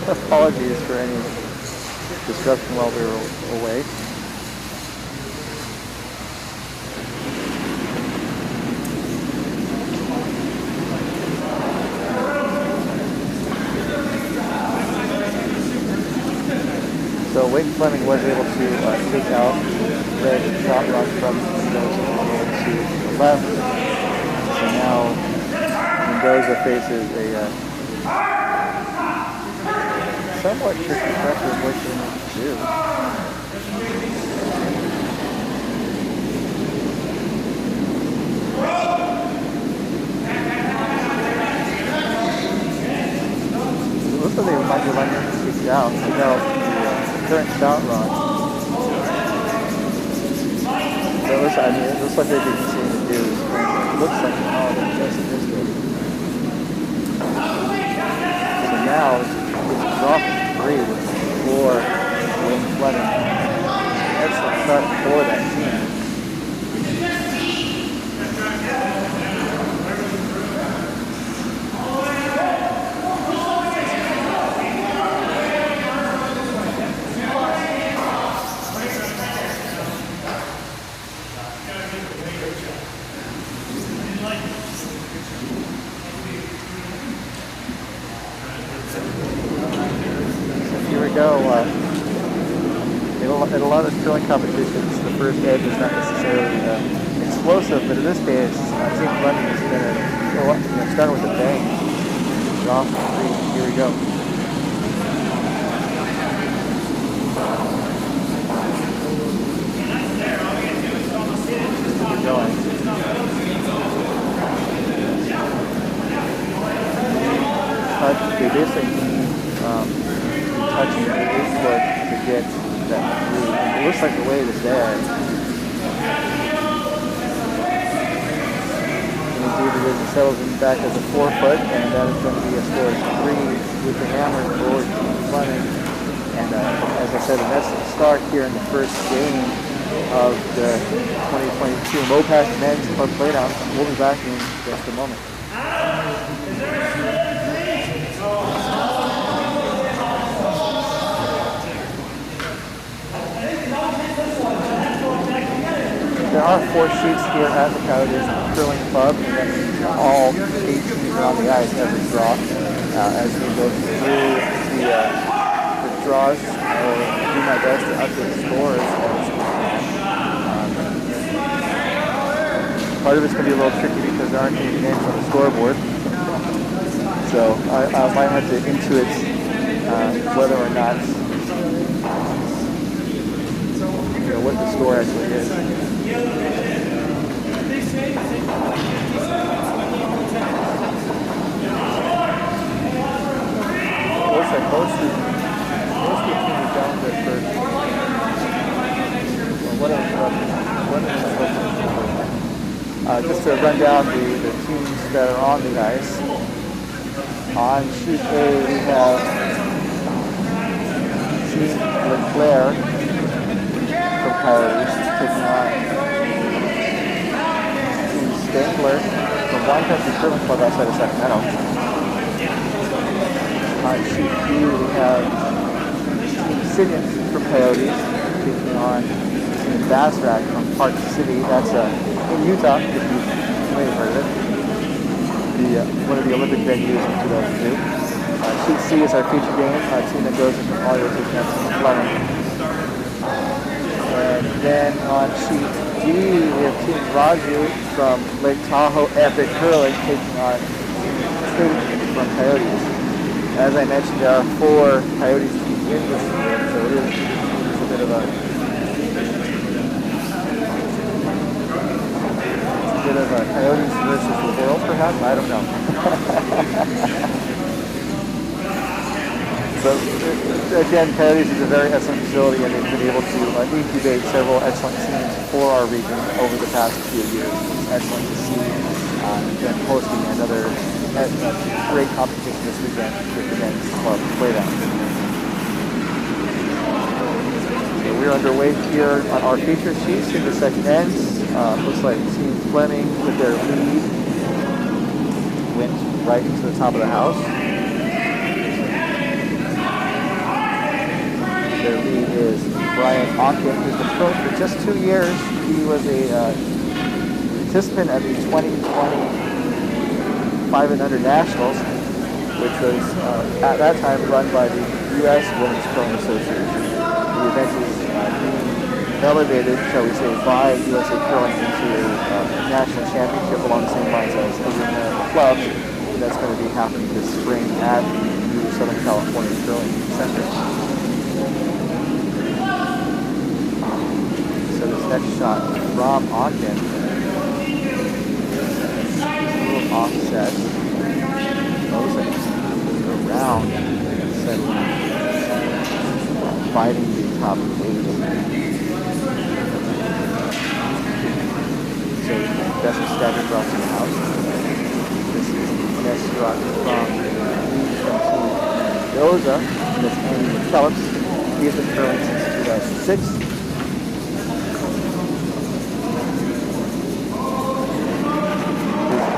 Apologies for any disruption while we were away. So Wade Fleming was able to take out the red shot rod from Mendoza to the left. So now Mendoza faces a somewhat tricky pressure of what he needs to do. It looks like they might be letting him kick it out. Take out the current shot rod. So it looks like they've been continuing to do. It looks like they just missed it. So now it's dropping 3 for Wade Fleming. Excellent start for that team. In a lot of curling competitions, the first edge is not necessarily explosive, but in this case, Team Fleming is going to start with a bang. Draw for 3. Here we go. Keep going. They basically need touching the 8 foot to get that through. It looks like the weight is there. And indeed it is. It settles in back as a 4 foot, and that is going to be a score of 3 with the hammer for Team Fleming. And as I said, an excellent start here in the first game of the 2022 MoPac Men's Club Playdowns. We'll be back in just a moment. There are 4 sheets here at the Coyotes Curling Club, and then all 8 teams are on the ice every draw. As we go through the draws, I will do my best to update the scores. Part of it's going to be a little tricky because there aren't any names on the scoreboard. So I might have to intuit whether or not, what the score actually is. Looks like most of the teams are down there first. Just to run down the teams that are on the ice. On sheet A, we have Team Leclerc from Coyotes taking on Team Spangler from Wine Country Curling Club outside of Sacramento. On sheet B, we have Team Signets from Coyotes taking on Team Bassrack from Park City. That's in Utah, if you may have heard of it. One of the Olympic venues in 2002. Sheet C is our feature game. Team Mendoza from Hollywood taking on Team Fleming. And then on sheet D, we have Team Raju from Lake Tahoe Epic Curling taking on Team from Coyotes. As I mentioned, there are 4 Coyotes teams in this game, so it is a bit of a Coyotes versus the world, perhaps? I don't know. But again, Coyotes is a very excellent facility, and they've been able to incubate several excellent teams for our region over the past few years. It's excellent to see them hosting another great competition this weekend with the men's club Playdowns. We're underway here on our feature sheets in the second ends. Looks like Team Fleming with their lead went right into the top of the house. Ogden, who's been curling for just 2 years. He was a participant at the 2020 5 and Under Nationals, which was at that time run by the U.S. Women's Curling Association. The event is being elevated, shall we say, by USA Curling into a national championship along the same lines as Arena Clubs. And that's going to be happening this spring at the Southern California Curling Center. So this next shot from Ogden, a little offset, Mendoza around, settling, fighting the top 8. So best of staggered drops in the house. This is the next drop from Team Mendoza, and that's Andy McKellips. He has been curling since 2006.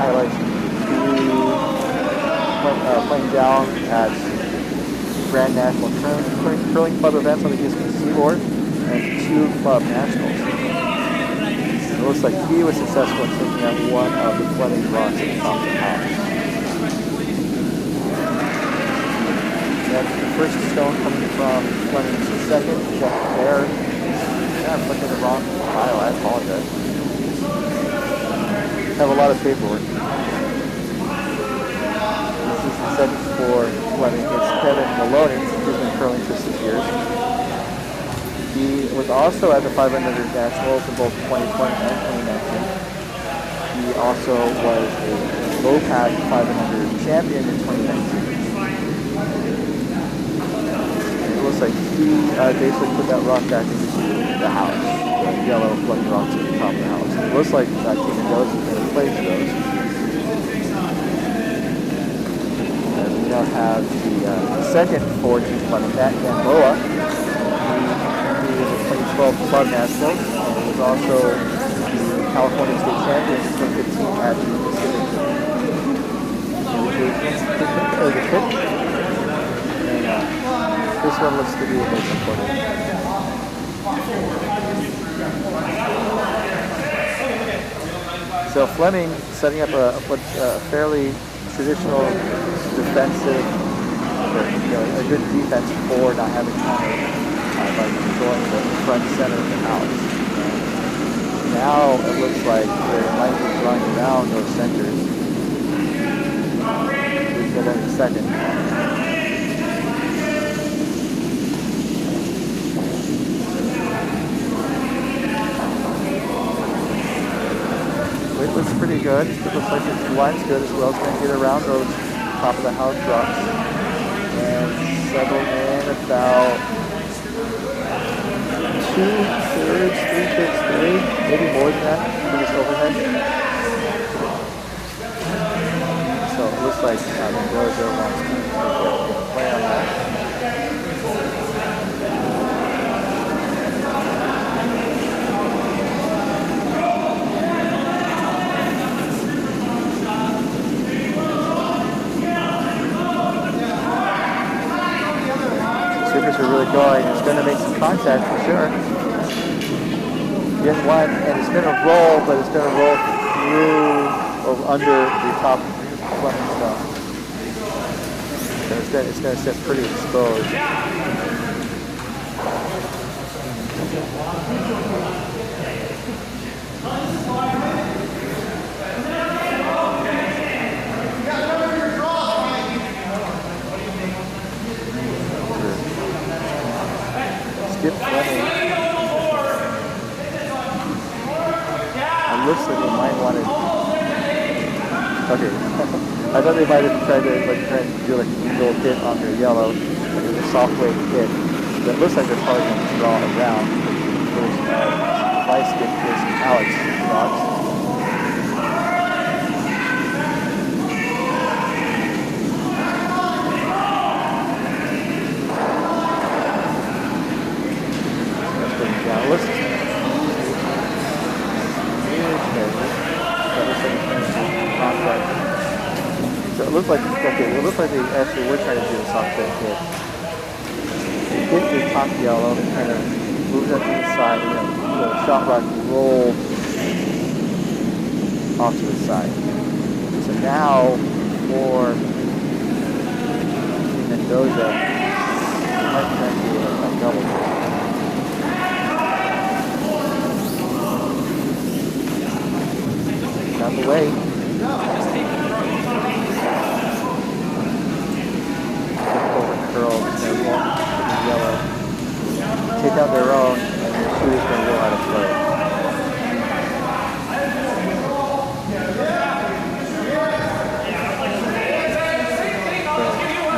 Highlights playing down at Grand National Curling Club events on the Eastern Seaboard and 2 club nationals. It looks like he was successful in taking out one of the Fleming rocks at the top of the house. That's the first stone coming from Fleming's second, Jeff Baird. Yeah, I'm looking at the wrong file, I apologize. Have a lot of paperwork. This is the second for Fleming. It's Kevin Maloney, who's been curling for 6 years. He was also at the 500 Nationals in both 2020 and 2019. He also was a MoPac 500 champion in 2019. And it looks like he basically put that rock back into the house. The yellow Fleming rocks at the top of the house. It looks like Team Mendoza is going to replace those. And we now have the second for Team Fleming, Matt Gamboa. He was a 2012 club national, and he was also the California State Champion in 2015 at the Pacific. And this one looks to be the most important. So Fleming setting up a fairly traditional defensive, a good defense for not having counter by controlling the front center of the house. And now it looks like they might be running around those centers. We'll get that in a second. It looks pretty good. It looks like the line's good as well. It's going to get around those top of the house drops and settle in about 2/3, 3/5, maybe more than that for this overhead. So it looks like Mendoza wants to play on that. Are really going. It's going to make some contact for sure. Get one, and it's going to roll, but it's going to roll through or under the top Fleming stone. So it's going to sit pretty exposed. Skip Fleming. It looks like they might want to. Okay, I thought they might have tried to do like a little hit on their yellow, like a soft weight hit. But it looks like they're probably going to draw around. There's Vice Skip is Alex Dogs. So it looks like, okay, it looks like they actually were trying to do a soft bit hit. They hit the top yellow and kind of moves that to the side, and the shot rock rolls off to the side. So now for Mendoza, might try to do a double. Out the way. Over curl, yellow. Take out their own, and your shoe is going to go out of play.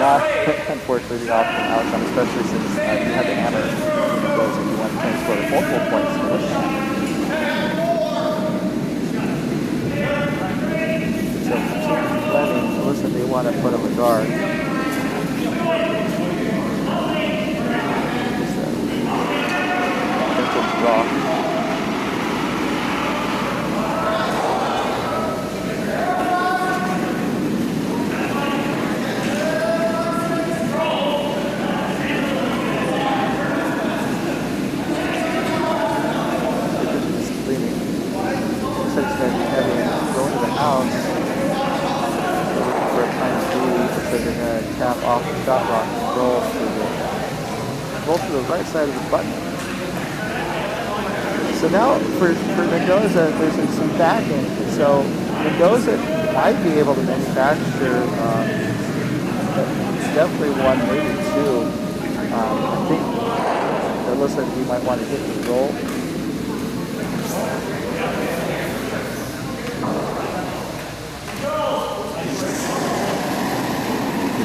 Not, unfortunately, the optimal outcome, especially since you have the hammer because if you want to transport multiple points to the hammer. So, Team Fleming, listen, they want to put up a guard. Draw. Off the shot rock and roll to the right side of the button. So now for Mendoza, there's some backing. So Mendoza might be able to manufacture definitely one, maybe two. I think it looks like he might want to hit the roll.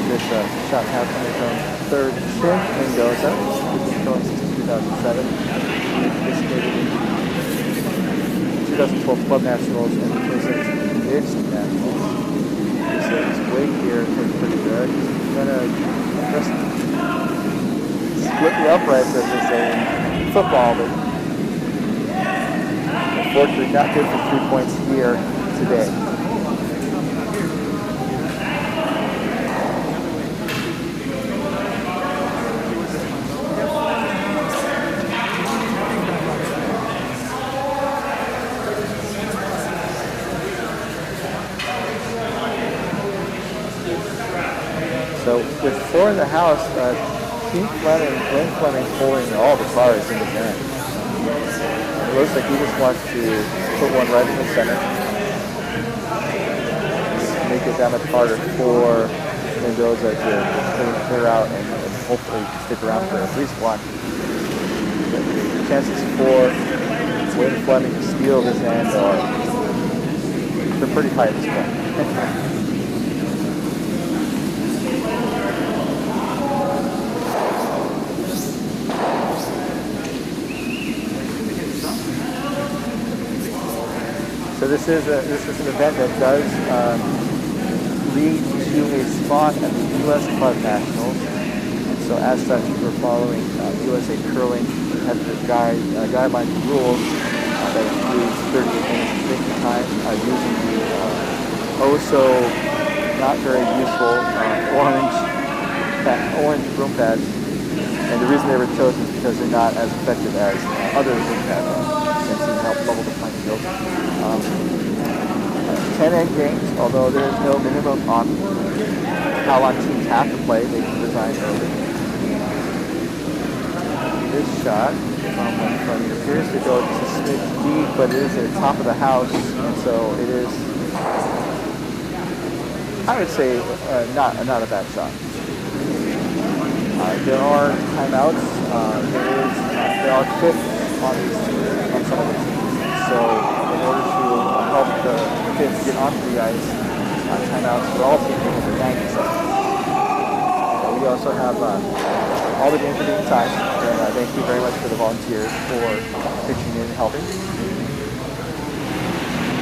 This shot now coming from third Team Mendoza, who's been going since 2007. He participated in the 2012 Club Nationals and the 2017 Mixed Nationals. So his weight here is pretty good. He's going to just split the uprights, as they say in football, but unfortunately not good for 3 points here today. So with four in the house, Team Fleming, holding all the cards in the center. It looks like he just wants to put one right in the center. Make it that much harder for Mendoza to clear out and hopefully stick around for at least one. But the chances for Team Fleming to steal this end they're pretty high at this point. So this is an event that does lead to a spot at the U.S. Club Nationals. And so as such, we're following USA Curling competitive guidelines and rules that includes 38 minutes of thinking time using the not very useful orange broom pads. And the reason they were chosen is because they're not as effective as other broom pads and seem to help level the playing field. 10 end games, although there is no minimum on how long teams have to play. They can resign early. This shot from it appears to go just a smidge deep, but it is at the top of the house, and so it is, I would say, not a bad shot. There are timeouts. There are fifths on some of the teams, so in order to help the fifths get onto the ice, timeouts for all teams for 90 seconds. We also have all the games are being timed, and thank you very much for the volunteers for pitching in and helping.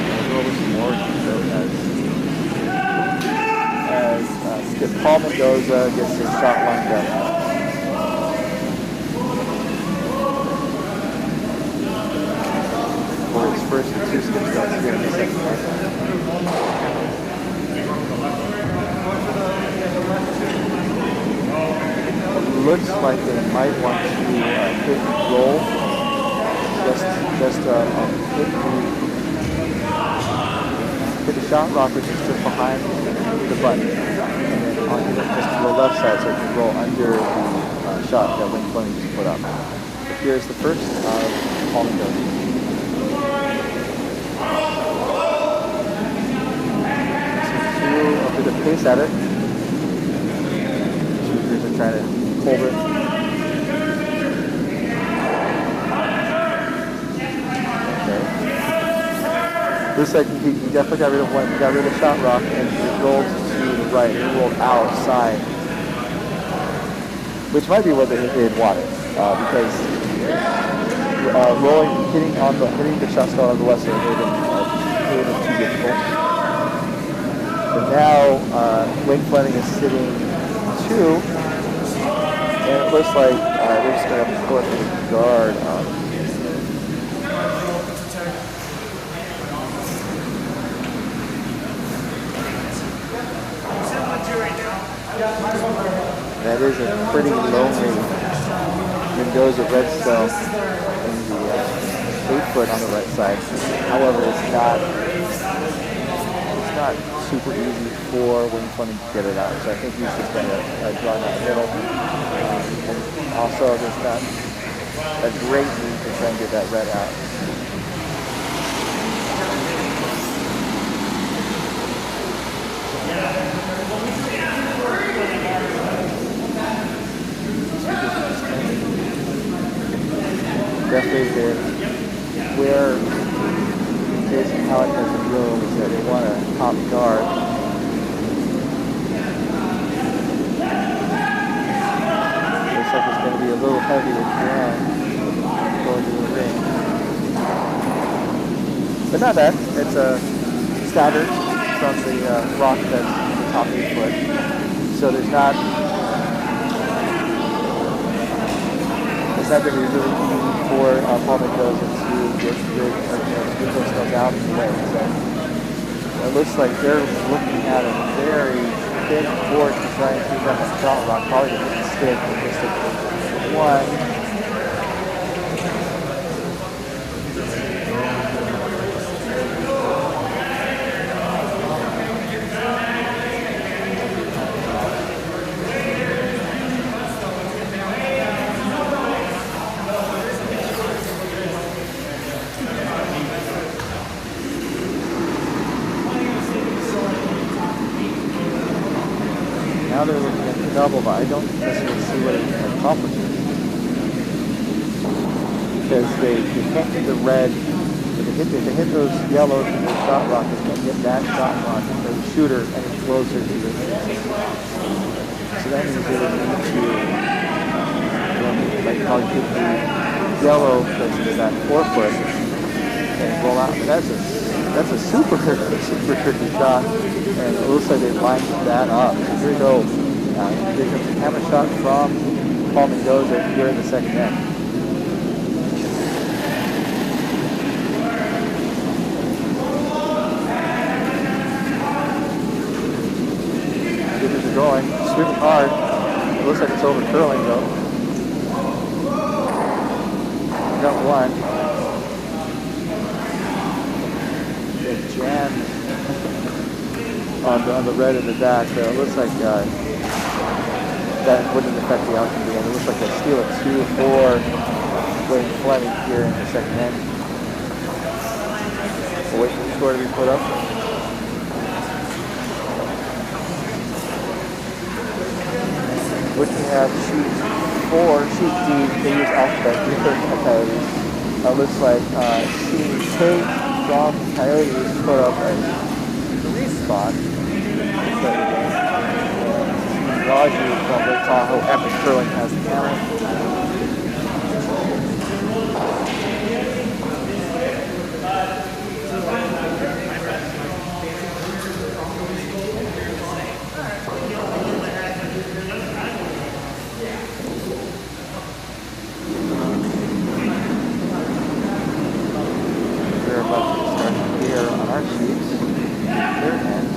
We'll go over some more as skip Paul Mendoza gets his shot lined up. For his first two skip shots here in the second half. looks like they might want to hit roll, hit the shot rock, which is just behind the button, and then on just to the left side, so it can roll under the shot that Wing Fleming just put up. So here's the first of Paul Mendoza. A bit of pace at it. Shooters are trying to hold it. Okay. Looks like he definitely got rid of one. He got rid of the shot rock and it rolled to the right. It rolled outside, which might be what they had wanted because rolling, hitting the shot star on the left side would have been too difficult. But now Wing Fleming is sitting 2, and it looks like they're just going to put a guard up. That is a pretty lonely Mendoza red cell in the 8-foot on the right side. However, it's not super easy for Wing Fleming to get it out. So I think he's just going to draw that middle. And also, there's not a great need to try and get that red out. Definitely where Jason Halleck has the room is that they want to top guard. Looks like it's going to be a little heavy with Jan going to the ring. But not bad. It's a staggered from the rock that's the top 8-foot. So there's not going to be really easy for Paul Mendoza to get those stuff out of the way. So it looks like they're looking at a very big board to try and keep up a shot rock, probably to hit the stick and just a 1. Now they're looking at the double, but I don't necessarily see what it accomplishes. Because they can't get the red, if they hit those yellows with the shot rock, they can't get that shot rock, the shooter, any closer to the ring. So that means they would need to, like, probably get the yellow that's in that 4-foot and roll out. But that's a super tricky shot, and it looks like they lined that up. Here we go. Here comes the camera shot from Paul Mendoza here in the second net. Shooters are going, sweeping hard. It looks like it's over curling though. Got one. Jammed on the red in the back. So it looks like that wouldn't affect the outcome again. It looks like a steal of 2 for Wing Fleming here in the second end. We'll wait for the score to be put up. Looking at sheet 4, sheet D, they use alphabet here for the Coyotes. Looks like sheet K from Coyotes put up a 3 spot. Raju from Lake Tahoe Epic Curling has the camera. We're about to start here on our sheets. Their end.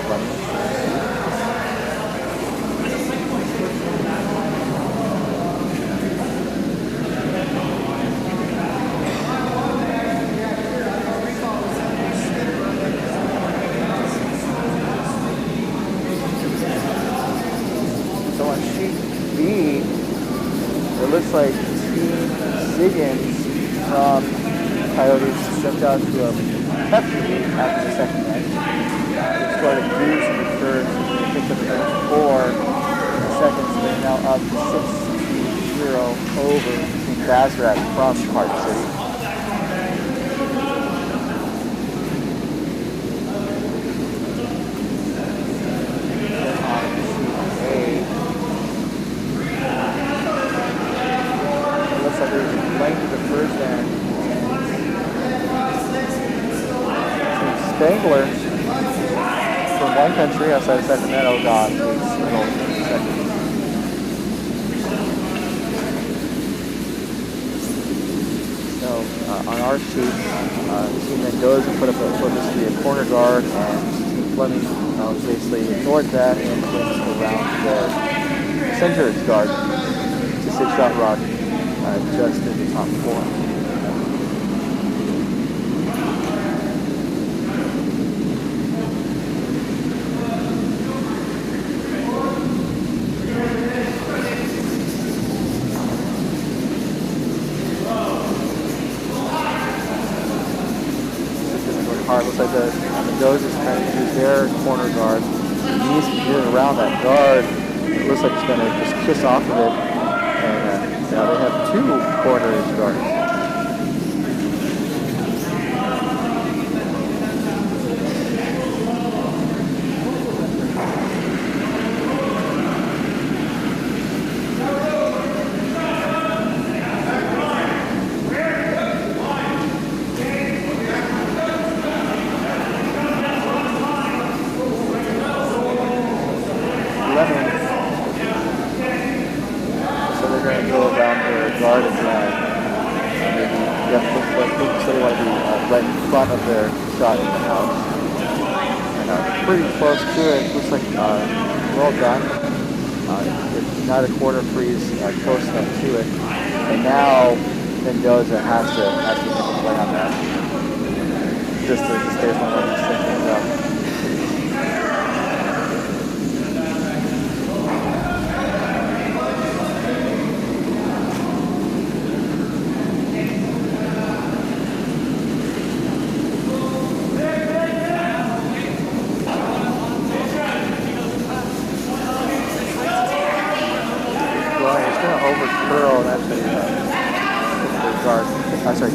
Fleming. So on sheet B, it looks like Team Ziggins from Coyotes jumped out to a tough lead after the second match. They scored a deuce in the third, so they picked up the 4 in the second, so they're now up 6-0 over Team Bazrak from Park City. Spangler from one country outside of Sacramento got a single in the second. So on our sheet, Team Mendoza put up a focus to be a corner guard, and Team Fleming basically ignored that and went around the center guard to 6-shot rock just in the top 4. Looks like the Mendoza's trying to use their corner guard. He's getting around that guard. It looks like he's going to just kiss off of it. And now they have 2 corner guards. 'cause they want to be right in front of their shot in the house. And pretty close to it. Looks like well done. Now the corner freeze close enough to it. And now Mendoza has to make a play on that. Just based on what he's thinking about.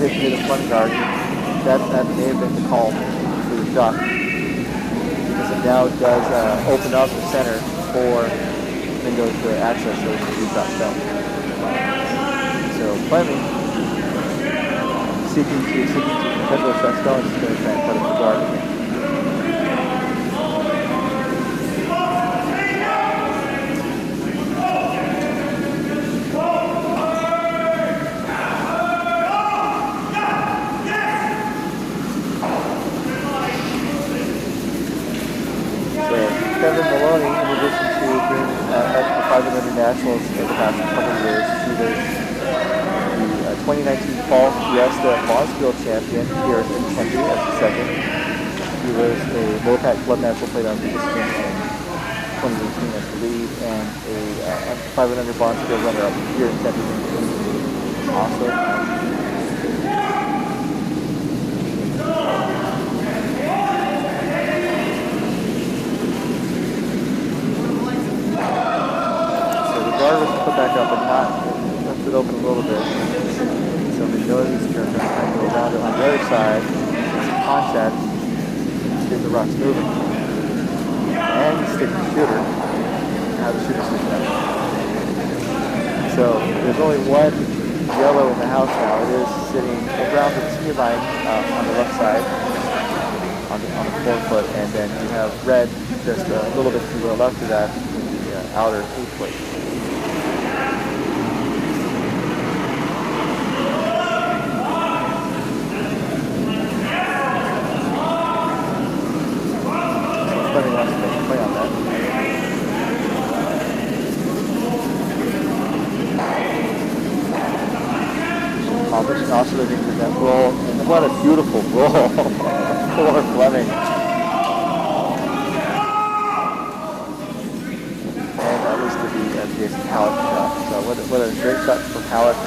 Hit the front guard. That may have been the call for the shot, because it now does open up the center for Mendoza to access those 2 shot zones. So Fleming seeking to defend those shot zones is going to try and put up the guard again. In addition to being at the 500 Nationals in the past couple of years, he was the 2019 Fall Fiesta Mossville champion here in the country as the second. He was a MoPac Club National Playdowns participant in 2018 as the lead, and a 500 Bondsville runner-up here in Tempe also. Put back up, but not left it open a little bit. So Mendoza's turn to go around it on the other side. Contact. Get the rocks moving. And stick the shooter. Now the shooter sticks out. So there's only one yellow in the house now. It is sitting around the tee line on the left side, on the 4-foot, and then you have red just a little bit to the left of that, the outer 8-foot. Fleming wants to make a play on that. Competition also looking for that roll, and what a beautiful roll for Fleming. And that was to the Howard shot. So what a great shot from Howard,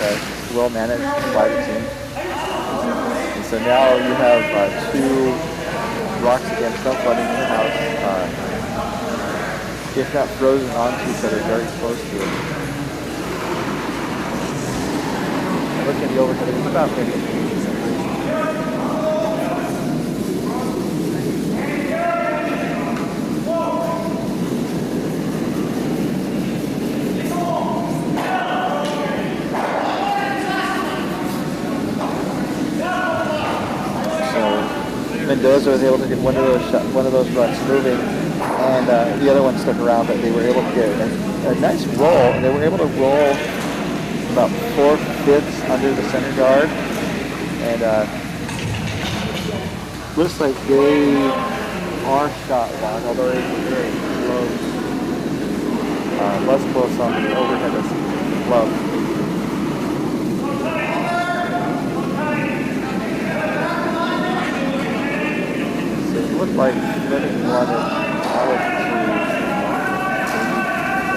well managed by the team. And so now you have two rocks against some Fleming in the house. If not frozen onto each other, very close to it. Look at the overhead, it's about maybe a feet separation. So Mendoza was able to get one of those runs moving, and the other one stuck around, but they were able to get a nice roll, and they were able to roll about 4/5 under the center guard, and looks like they are shot lock, although it's very close. Less close on the overhead as glove. So it looked like Fleming wanted Alex to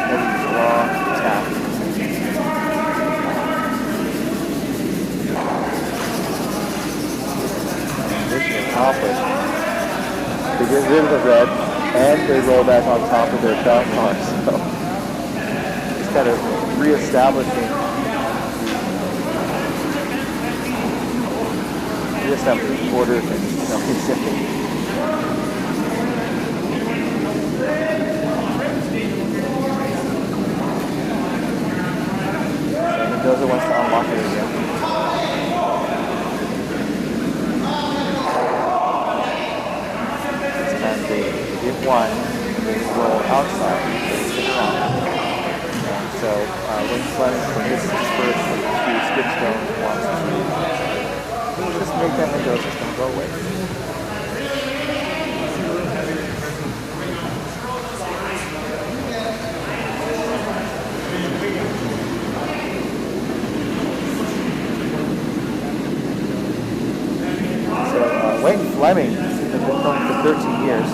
heavy draw tap. Accomplished. They get rid of the red and they roll back on top of their shot clock. So it's kind of reestablishing orders and something. So Mendoza wants to unlock it again. Get one, and they roll outside, they stick around. And so Wayne Fleming, for his first two skipstone, wants to just make that Mendoza's going to go away. So Wayne Fleming has been filming for 13 years.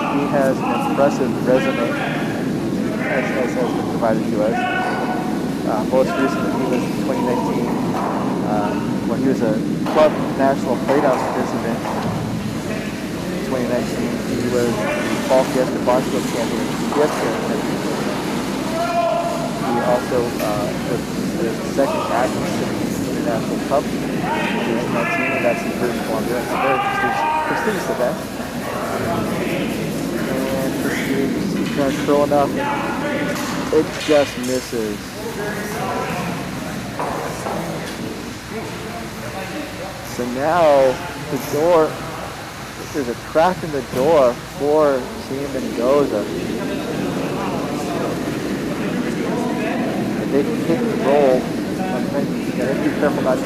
He has an impressive resume, as has been provided to us. Most recently, he was in 2019, when he was a club national Playdowns participant. In 2019, he was Fall Fiesta Barstow champion. He also was the second active International Cup in 2019, and that's in British Columbia. It's a very prestigious event. He's trying to curl enough, it just misses. So now the door, there's a crack in the door for Team Mendoza. And they can hit the roll. You gotta be careful not to,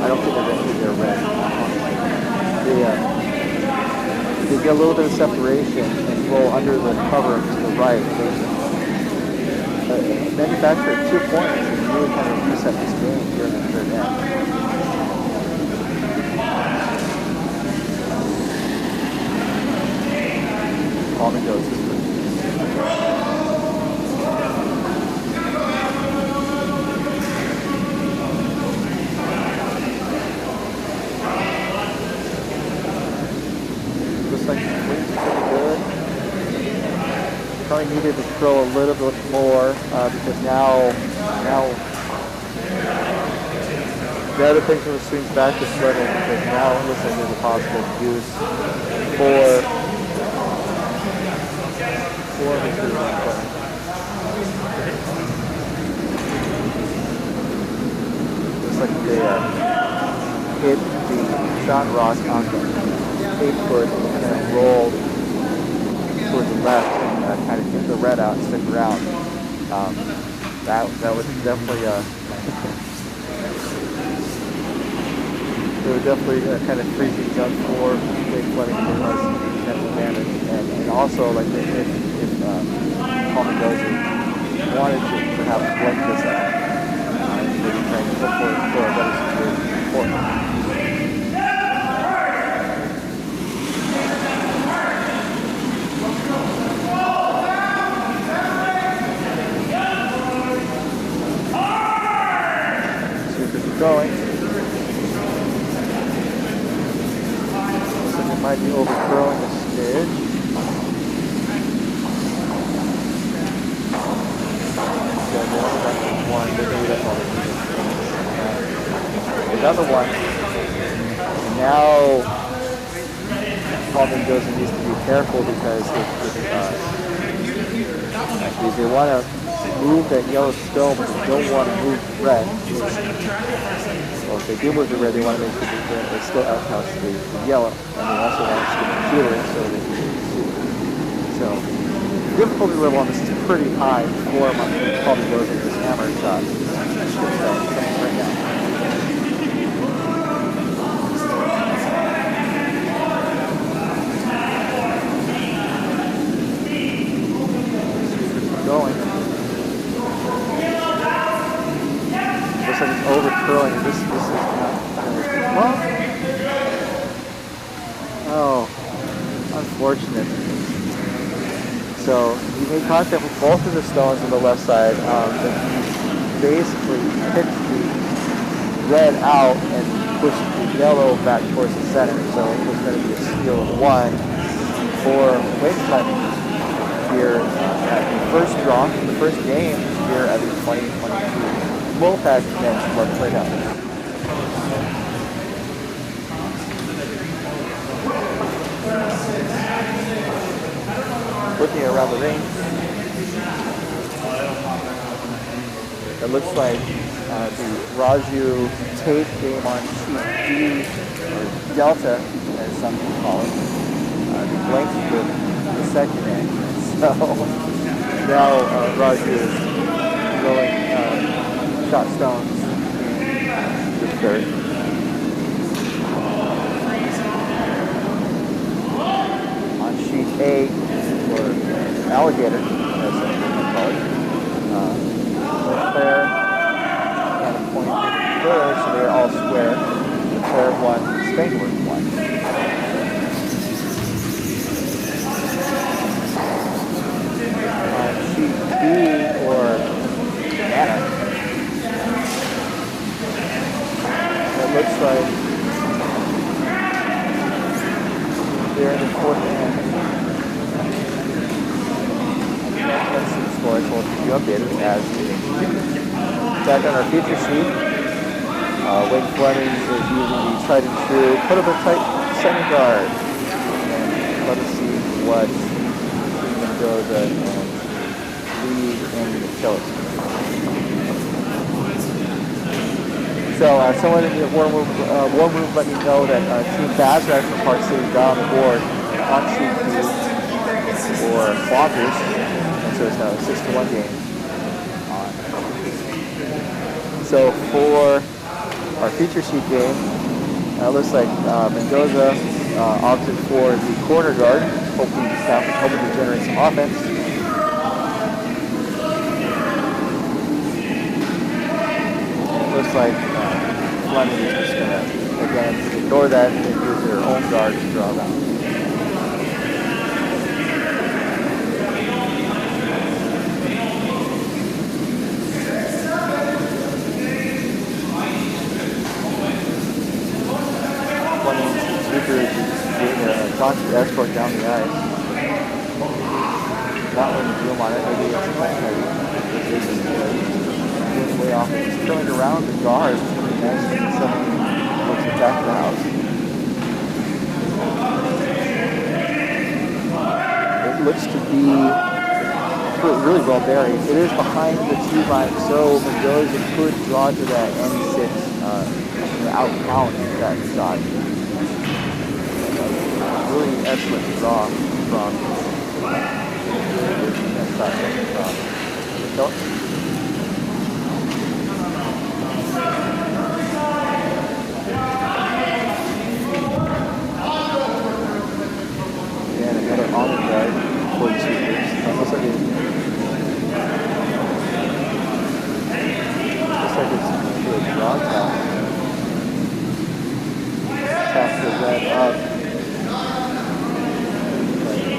I don't think they're going to hit their red. They get a little bit of separation and roll under the cover to the right. They manufactured 2 points and really kind of reset this game during the third end. All Mendoza. Like the wings are pretty good. Probably needed to throw a little bit more because now the other thing from the swings back to Fleming because now it looks like there's a possible use for Mr. Fleming. Looks like they hit the shot rock on the 8-foot and then rolled towards the left and kind of get the red out and stick around. That was definitely it would definitely kind of free things up for Team Fleming to give us net advantage. And also, like, if Mendoza wanted to perhaps blend this up, maybe trying to look for a better situation for him. Going. So it might be overthrowing a smidge. One, maybe that's all. Another one. Now, Mendoza needs to be careful because if they want to move that yellow stone, but they don't want to move red. Well, if they do move the red, they want to make sure that they still outhouse the yellow, and they also want to stick the computer so they can see. So, the difficulty level on this is pretty high for probably goes into this hammer shot. Right now. Going. Looks like it's overcurling. This is not well. Oh, unfortunate. So he made contact with both of the stones on the left side. But he basically picked the red out and pushed the yellow back towards the center. So it was going to be a steal of one for Wayne here at the first draw, the first game here at the 2022 MoPac men's club Playdowns. Looking around the ring, it looks like the Raju tape game on sheet D, or Delta, as some people call it, the blank with the second end. So now Raju is throwing shot stones in the third. On sheet A, or alligator, as some people call it, Claire and a point third, so they're all square. The Claire of one, Spangler of one. Sheet B, or Anna, it looks like they're in the fourth end. Let's see the score, so we'll keep you updated as back on our feature sheet. Wayne Fleming is using the tried and true, put up a tight center guard. And let us see what Mendoza and Lee and the Phillips. So someone in the war room let me know that Team Bazrak from Park City got on the board on sheet B for Bonkers, and so it's now a 6-1 game. So for our feature sheet game, it looks like Mendoza opted for the corner guard, hoping to generate some offense. Looks like Fleming is just going to, again, ignore that and use their own guard to draw them. Fleming's sweeper is doing a constant escort down the ice. Not letting the zoom on it, maybe it's way off. He's curling around the guard and suddenly looks back to the house. It looks to be really well buried. It is behind the tee line, so Mendoza could draw to that N6 out count that shot. Really excellent draw from that shot. that up.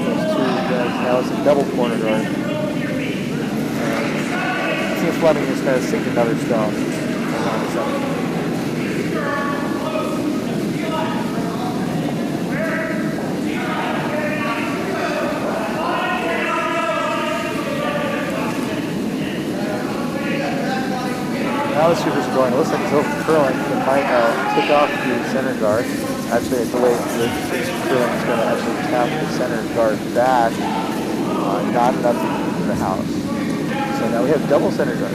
Those two guys, now it's a double corner guard. Team Fleming is going to sink another stone around the center. Now the super's going. It looks like it's over curling. It might kick off the center guard. Actually, it's the way the curling is going to actually tap the center guard back. Not enough to keep the house. So now we have double center guard.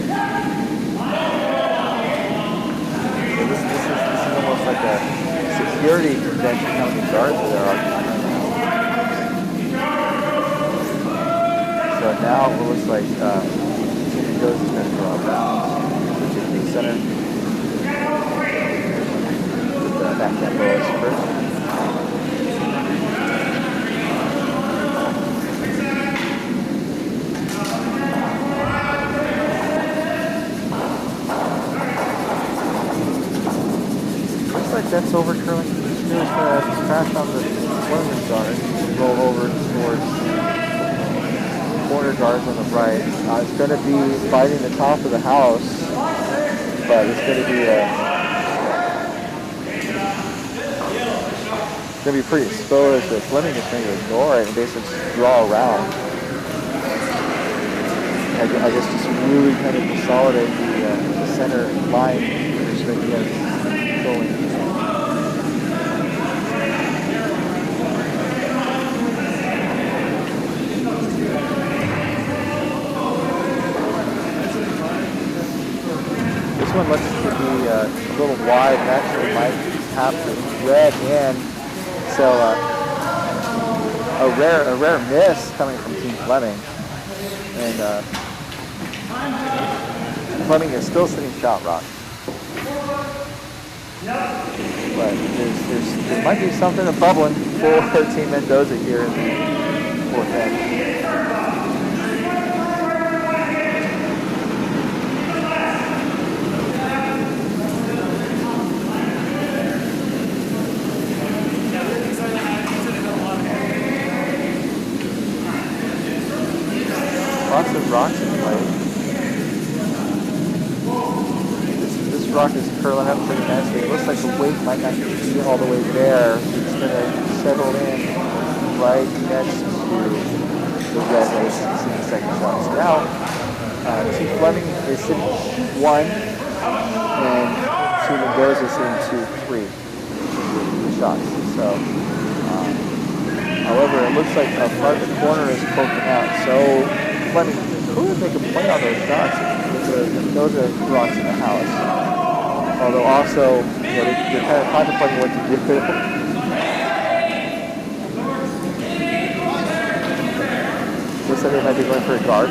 So this is almost like a security convention how many guards there are. So now it looks like Mendoza is going to go out bounds. Center. Put the backhand low as first. Looks like that's over curling. He's going to crash on the Fleming guard and roll over towards corner guards on the right. It's going to be fighting the top of the house. But it's going to be pretty exposed. The Fleming is going to ignore it and basically just draw around. I guess just really kind of consolidate the center line which they get going. This one looks to be a little wide and actually might have to red in. So a rare miss coming from Team Fleming. And Fleming is still sitting shot rock. But there might be something bubbling for Team Mendoza here in the fourth end. Lots of rocks in play. This rock is curling up pretty nicely. It looks like the weight might not be all the way there. It's going to settle in right next to the red lace in the second shot. So now, Team Fleming is sitting 1, and Team Mendoza is sitting 2-3 the shots. So, however, it looks like a part of the corner is poking out. So Fleming could make a play on those shots with the Mendoza rocks in the house. Although also, they're kind of contemplating what to do. Looks like they might be going for a guard.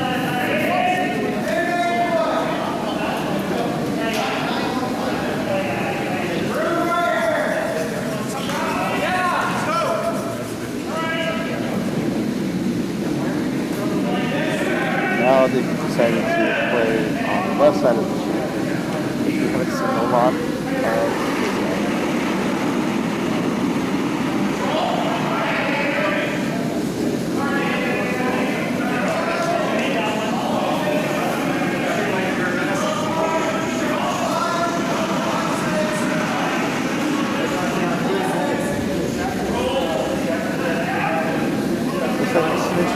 Now they decided to play on the left side of the field. We haven't seen a lot of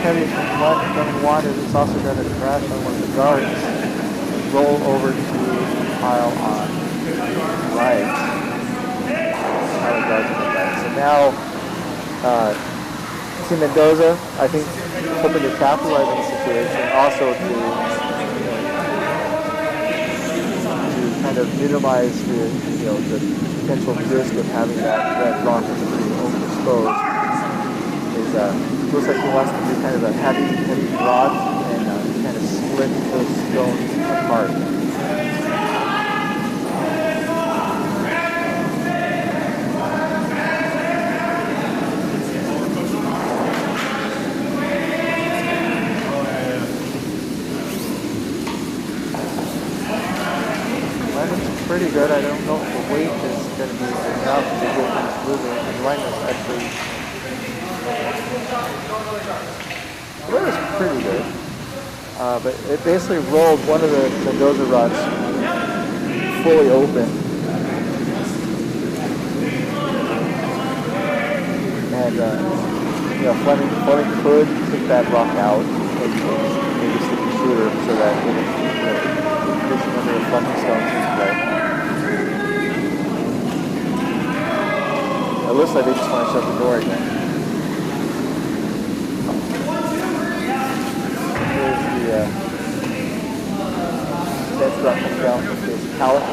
heavy from one is it's also going to crash on one of the guards, roll over to the pile on the right. So now Team Mendoza, I think, hoping to capitalize on the situation, also to kind of minimize the potential risk of having that rock pretty overexposed. Looks like he wants to do kind of a heavy rod and kind of split those stones apart. Landing's pretty good. I don't know if the weight is going to be enough to get things moving. And Landon actually, the weather was pretty good. But it basically rolled one of the Mendoza rods fully open. And you know, Fleming could take that rock out and maybe stick the shooter so that it would condition under the Fleming stones is play. It looks like they just want to shut the door again. Here's the dead drop coming down from this pallet.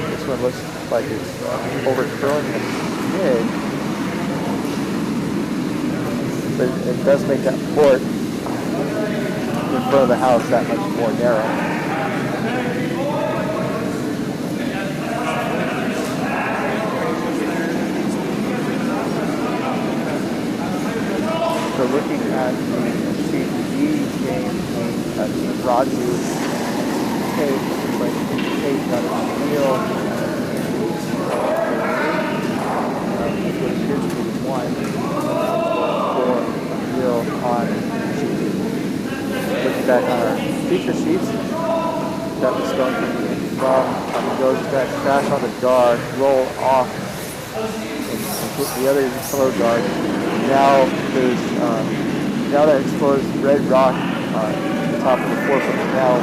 This one looks like it's overcurling a smidge, but it does make that port in front of the house that much more narrow. So looking at the Team game, Team Raju, Kate, like Kate got a deal. Here's Team 1 for deal on sheet. Looking back on our feature sheets, that was going to be from goes that crash on the guard, roll off, and hit the other fellow guard. Now there's now that exposed red rock at the top of the forefoot is now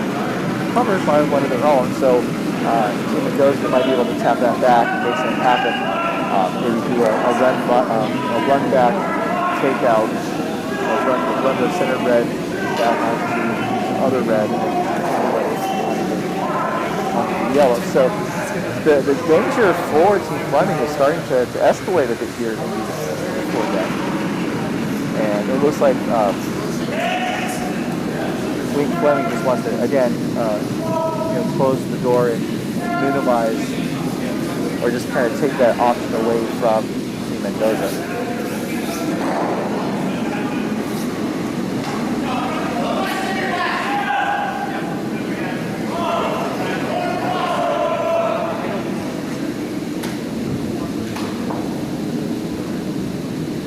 covered by one of their own. So Team Mendoza might be able to tap that back and make something happen. Maybe do a run back takeout, run the center red back onto the other red and onto the yellow. So the danger for Team Fleming is starting to escalate a bit here in the foredeck. And it looks like Team Fleming just wants to, again, close the door and minimize, or just kind of take that option away from Team Mendoza.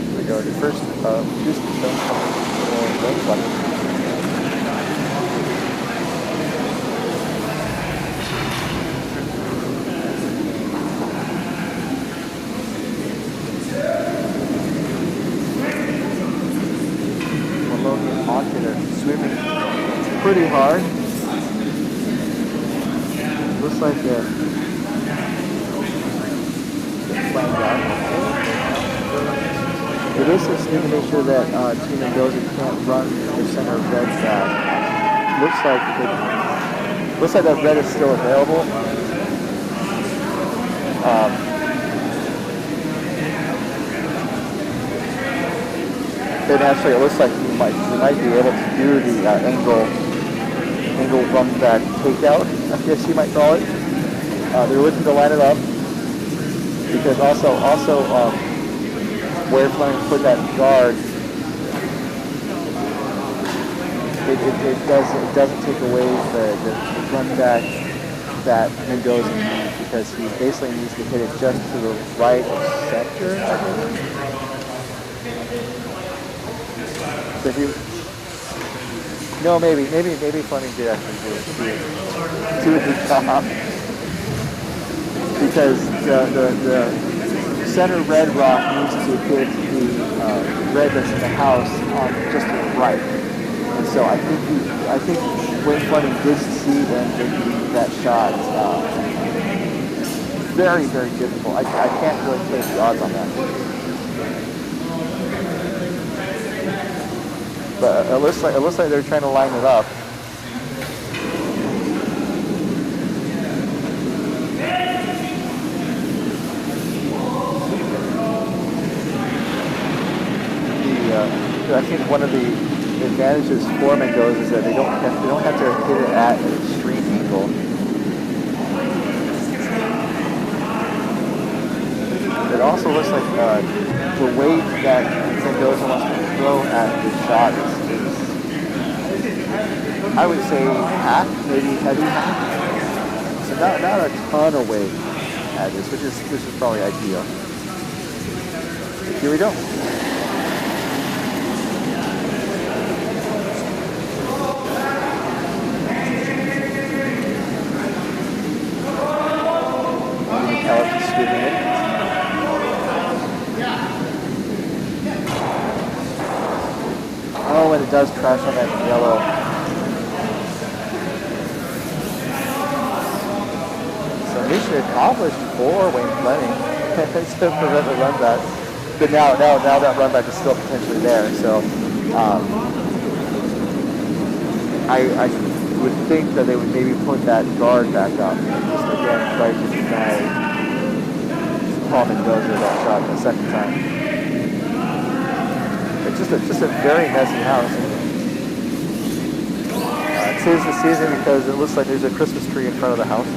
Here we go, the first Houston stone coming for Fleming. Swimming pretty hard. Looks like they're flamed out. It is just to make sure that Team Mendoza can't run the center red back. Looks like that red is still available. And actually, it looks like you might be able to do the angle run back takeout, I guess you might call it. They're looking to line it up because also where Fleming put that guard, it doesn't take away the run back that Mendoza needs, because he basically needs to hit it just to the right of center, I believe. So maybe Fleming did actually do a good job, because the center red rock needs to hit the red that's in the house on just to the right, and so I think when Fleming did succeed in making that shot, very, very difficult. I can't really place the odds on that. But it looks like they're trying to line it up. I think one of the advantages for Mendoza is that they don't have to hit it at an extreme angle. It also looks like the weight that Mendoza wants to throw at the shot is, I would say, half, maybe heavy half. So not a ton of weight. add this, which is probably ideal. But here we go. Oh, and it does crash on that yellow. So mission accomplished for Wayne Fleming to prevent the run back. But now that run back is still potentially there. So I would think that they would maybe put that guard back up and just again try to deny Paul Mendoza that shot the second time. It's just a very messy house. Tis the season because it looks like there's a Christmas tree in front of the house.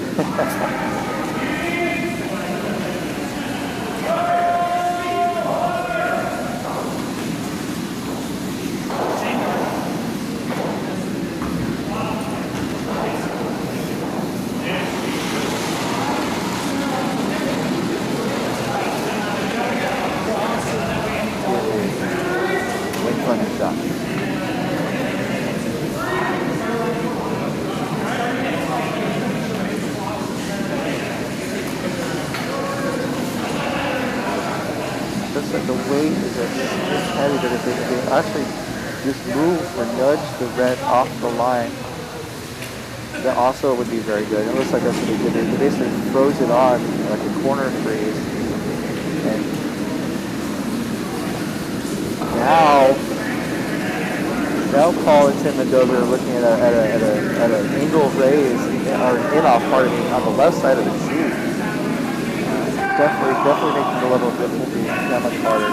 The weight is heavy, but if they actually just move or nudge the red off the line, that also would be very good. It looks like that's what they did. They basically froze it on like a corner freeze. And now Paul and Tim Mendoza are looking at an angle raise or an in-off, pardon me, on the left side of the chute. Definitely making the level of difficulty that much harder.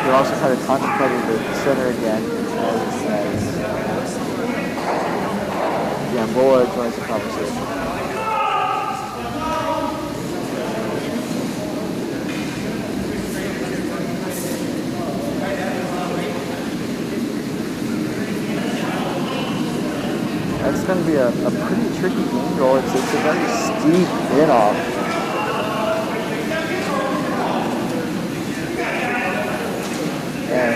They're also kind of contemplating the center again as Gamboa joins the conversation. That's going to be a pretty tricky angle. It's a very steep in-off. And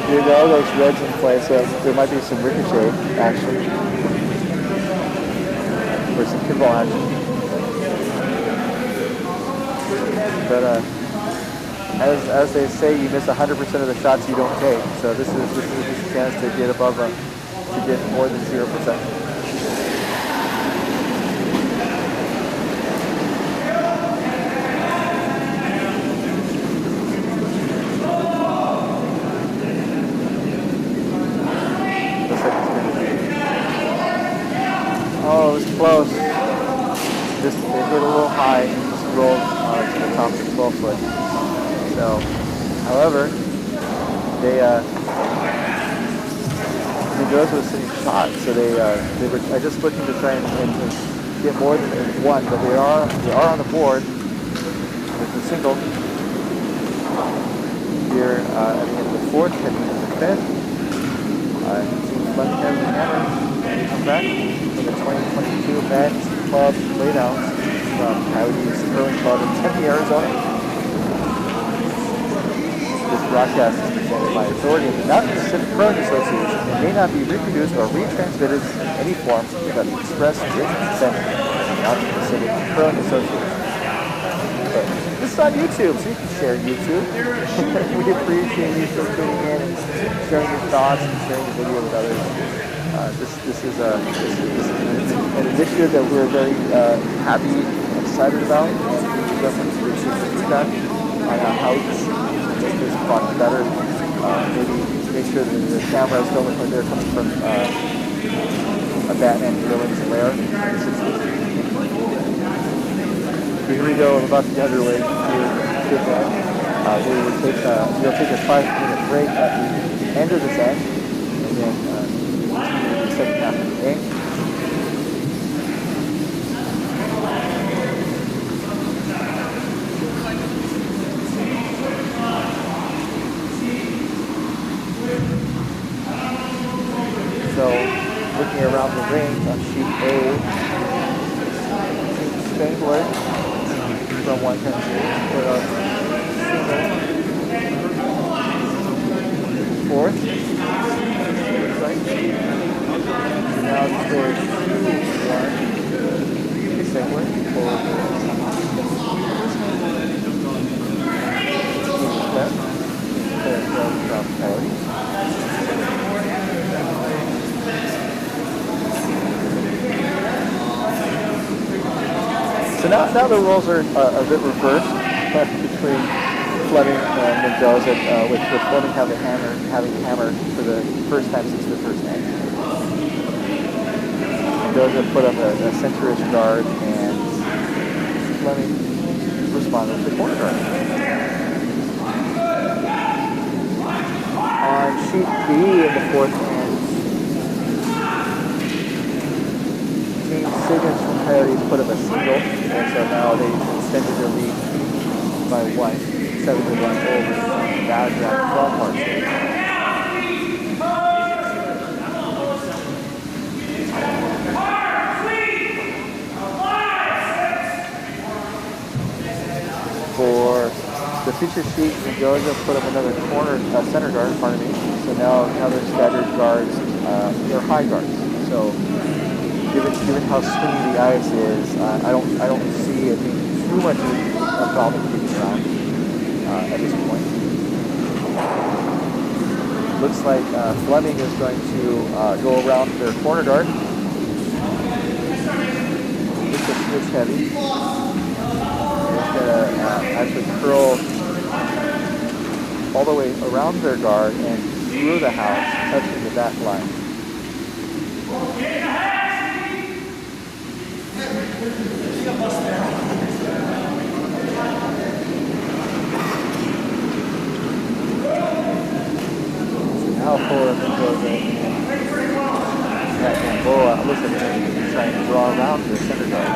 you know those reds in play, so there might be some ricochet action or some pinball action. But as they say, you miss 100% of the shots you don't take. So this is a chance to get above to get more than 0%. Oh, it was close. Just they hit a little high and just rolled to the top of the 12-foot. So, however, Mendoza was sitting shot, so they were just looking to try and get more than one, but they are on the board with the single here at the end of the fourth, heading into the fifth. Team Fleming has the hammer. And we come back for the 2022 Men's Club Playdowns from Coyotes Curling Club in Tempe, Arizona. This broadcast is presented by authority of the Mountain Pacific Curling Association and may not be reproduced or retransmitted in any form without the express written consent of the Mountain Pacific Curling Association. But this is on YouTube, so you can share YouTube. We appreciate you for tuning in and sharing your thoughts and sharing the video with others. This is an initiative that we're very happy and excited about. We definitely appreciate the feedback on how we can make this product better. Maybe make sure that the cameras don't look like they're coming from a Batman villain's lair. Here we go. We're about to get underway here. We'll take a 5-minute break at the end of this end, and then the second half of the game. So, looking around the ring on sheet A, from 110 put up single, fourth, looks like. So now it's there 2-1, segue for from Coyotes. So now the roles are a bit reversed between Fleming and Mendoza, with Fleming having hammer for the first time since the first match. Mendoza put up a center-ish guard, and Fleming responded with the corner guard. On sheet B in the fourth hand, Team Fleming from Coyotes put up a single, and so now they extended their lead by 7-1 over Mendoza from March. For the feature sheet, Mendoza put up another center guard, pardon me. So now they're staggered guards, they're high guards. So given how swingy the ice is, I don't see it being too much of a problem kicking around at this point. Looks like Fleming is going to go around their corner guard. Just a switch heavy. He's going to actually curl all the way around their guard and through the house, touching the back line. Now for Mendoza, that Gamboa looks like they're going to try and draw around the center guard.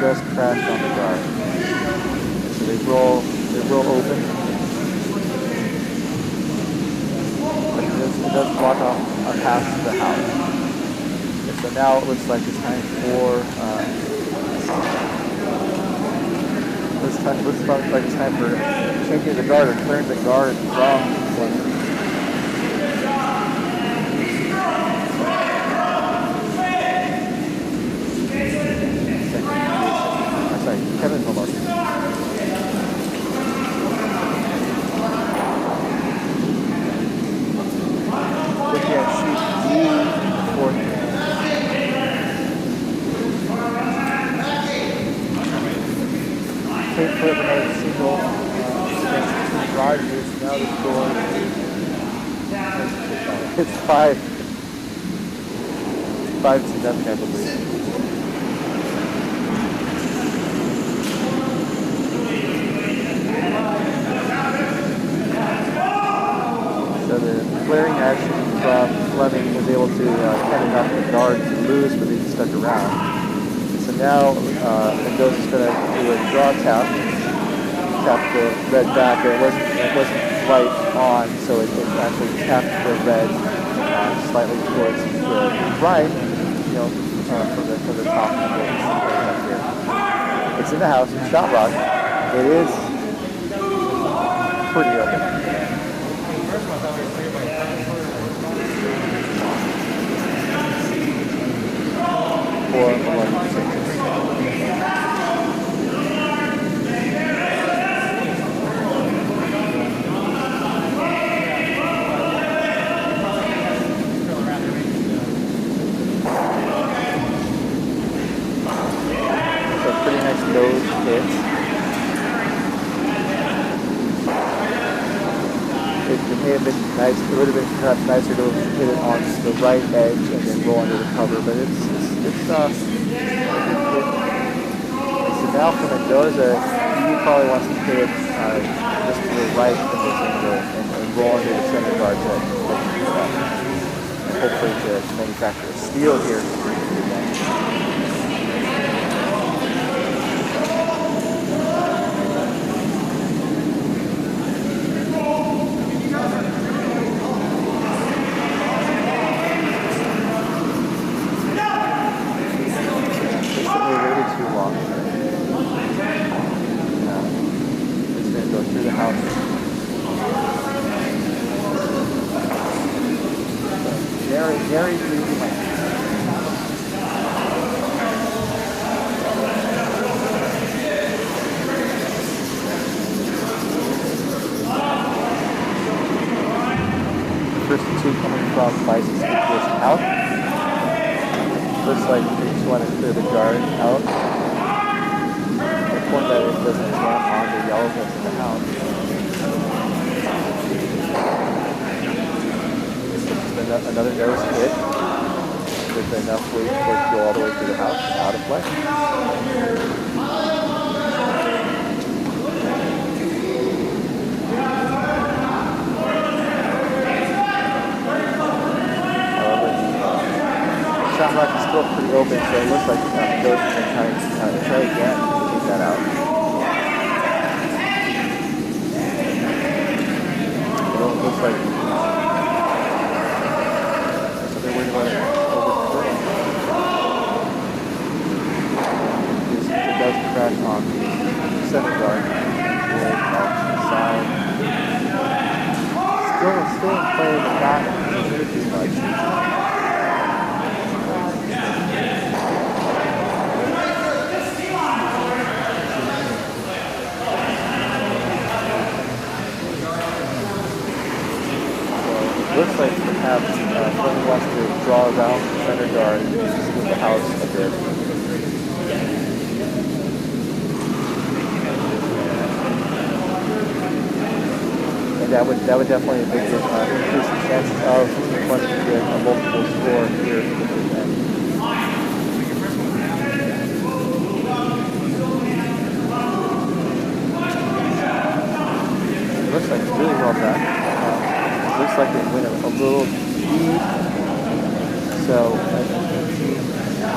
Just crashed on the guard. So they roll open. But it does block off a path to the house. And so now it looks like it's time for changing the guard or clearing the guard from Fleming. Kevin Hobart. Looking at sheet D, fourth. Take put up another single against Team Rogers. Now the score. It's 5-0, I believe. Flaring action from Fleming was able to cut enough the guard to lose, but they stuck around. So now Mendoza's going to do a draw tap the red back. It wasn't right on, so it actually tapped the red slightly towards the right, from the top of the here. It's in the house, shot rock. It is pretty open. For 11 seconds. So pretty nice nose hits. It may have been nice. It would have been perhaps nicer to hit it on the right edge and then roll under the cover, but it's so now for Mendoza, he probably wants to hit it just to the right of the single and roll under the center guard. hopefully to manufacture a steel here. Very breezy land. The first two coming from Bison's situation out. Looks like they just want to clear the guard out. The point that it doesn't jam on the yellow that's in the house. Another nose hit with enough weight for it to go all the way through the house, out of play. However, the shot block is still pretty open, so it looks like Mendoza can try again to keep that out. It looks like crash on the center guard, off the side. Still in play, but not too much. So it looks like perhaps Fleming wants to draw around the center guard and split the house a bit. That would definitely increase the chances of Fleming to get a multiple score here at the end. It looks like it's really well done. It looks like they win a little deep, so he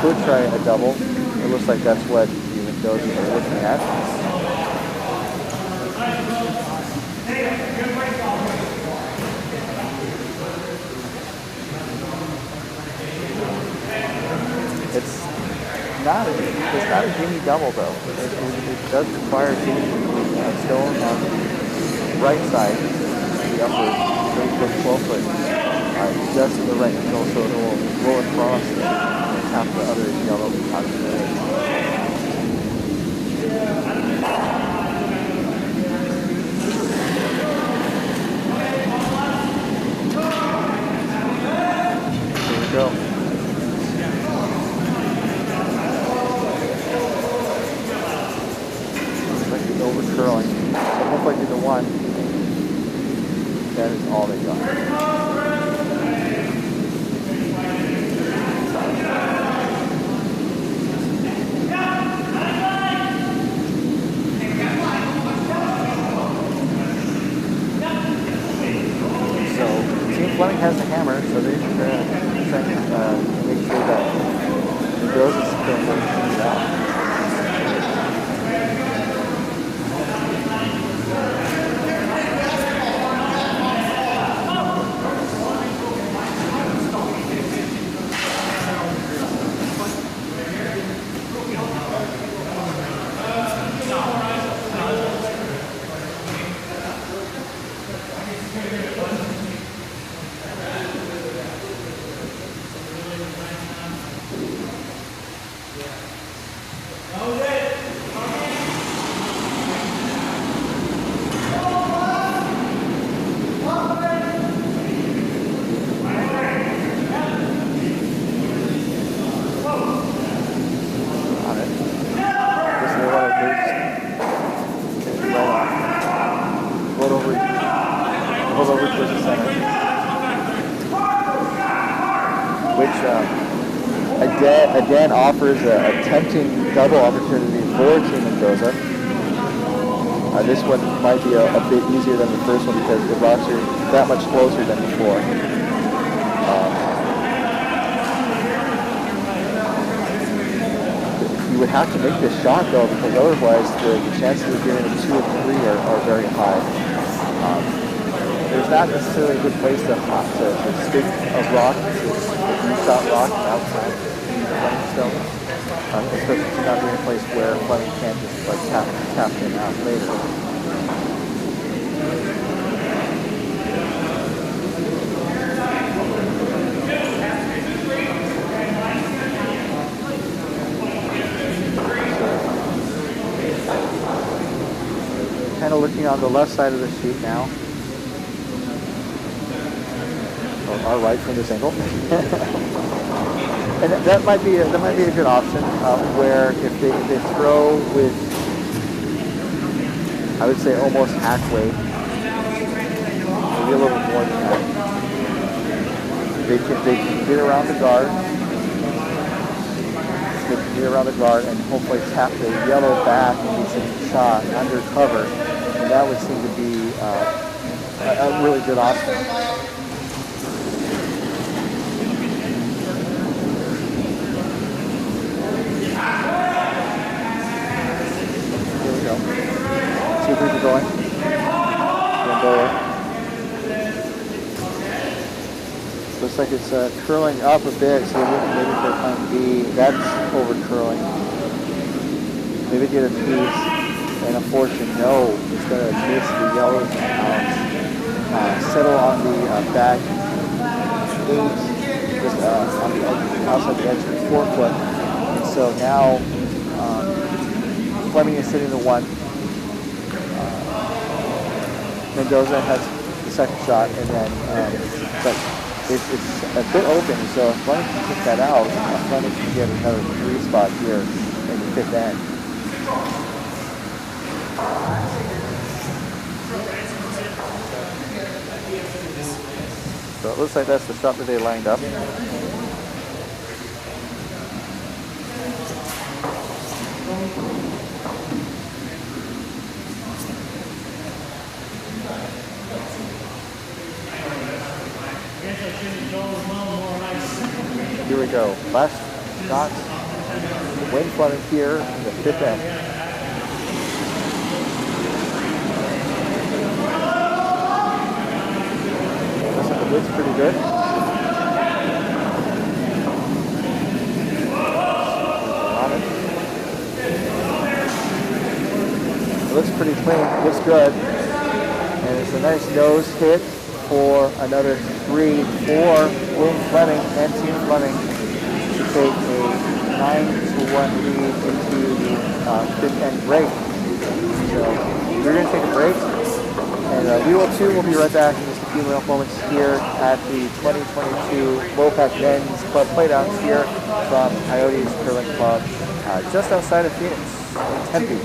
could try a double. It looks like that's what the Mendoza are looking at. It's not a Jimmy double though. It does require Jimmy stone on the right side, the upper 12 foot, just to the right middle, so it will roll across and tap the other yellow out of the edge. Here we go. Curling. So look like the one. That is all they got. So Team Fleming has the hammer, so they're trying to make sure that Mendoza's going to get it out. Again offers a tempting double opportunity for Team Mendoza. This one might be a bit easier than the first one because the rocks are that much closer than before. have to make this shot though, because otherwise the chances of getting a 2 and 3 are very high. There's not necessarily a good place to stick a rock, a shot rock outside the Fleming stone, especially not being a place where Fleming can't just like tap in out later. Kind of looking on the left side of the sheet now. Or right from this angle. And that might be a good option where if they throw with, I would say almost halfway, maybe a little more than that. They can get around the guard. They can get around the guard and hopefully tap the yellow back and get some shot under cover. And that would seem to be a really good option. See if we can go in. Looks like it's curling up a bit, so maybe for time B, that's over curling. Maybe get a piece, and unfortunately, no, it's going to miss the yellows out. Settle on the back 8, just on the edge, outside the edge of the 4-foot. And so now Fleming is sitting the 1. Mendoza has the second shot, and then but it's a bit open, so if Fleming can kick that out, Fleming can get another 3 spot here in the 5th end. So it looks like that's the shot that they lined up. Here we go. Last shot. Win Fleming here in the 5th end. Looks like the width's pretty good. It looks pretty clean. Looks good. And it's a nice nose hit for another 3 for Win Fleming and Team Fleming to take a 9-1 lead into the 5th end break. So we're going to take a break, and we will too. We'll be right back in just a few moments here at the 2022 MoPac Men's Club Playdowns here from Coyotes Curling Club just outside of Phoenix, in Tempe.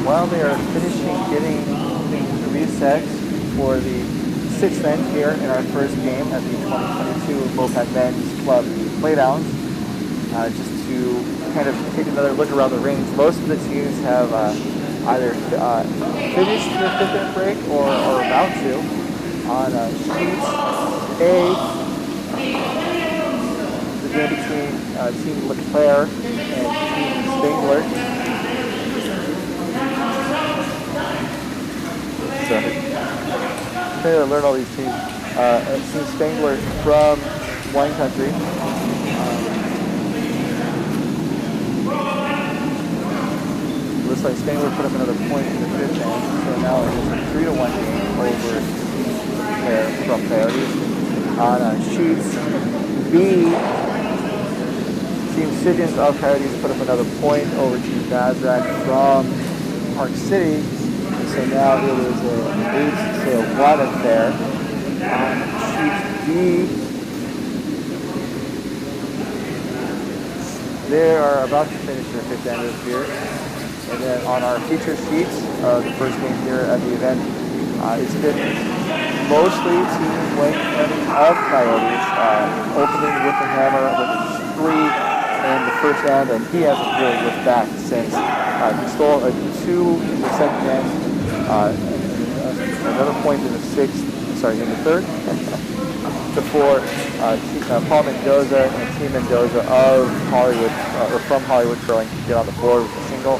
while they are finishing getting the resets for the 6th end here in our first game at the 2022 MoPac Men's Club Playdowns, just to kind of take another look around the rings. Most of the teams have either finished their 5th end break or are about to. On sheets A, the game between Team Leclerc and Team Spangler. Sorry. I'm trying to learn all these teams. Team Spangler from Wine Country. Looks like Spangler put up another point in the 5th end, so now it is a 3-1 game over from Coyotes. On sheets B, Team Siggins of Coyotes put up another point over Team Bazrak from Park City. So now it is an 8-1 affair. On sheet B, they are about to finish their 5th enders here. And then on our feature sheets, the first game here at the event, it's been mostly Team Fleming of Coyotes, opening with the hammer with a 3 in the 1st end, and he hasn't really looked back since. He stole a 2 in the 2nd end, another point in the 3rd, before Paul Mendoza and Team Mendoza of Hollywood, or from Hollywood Curling, get on the board with a single,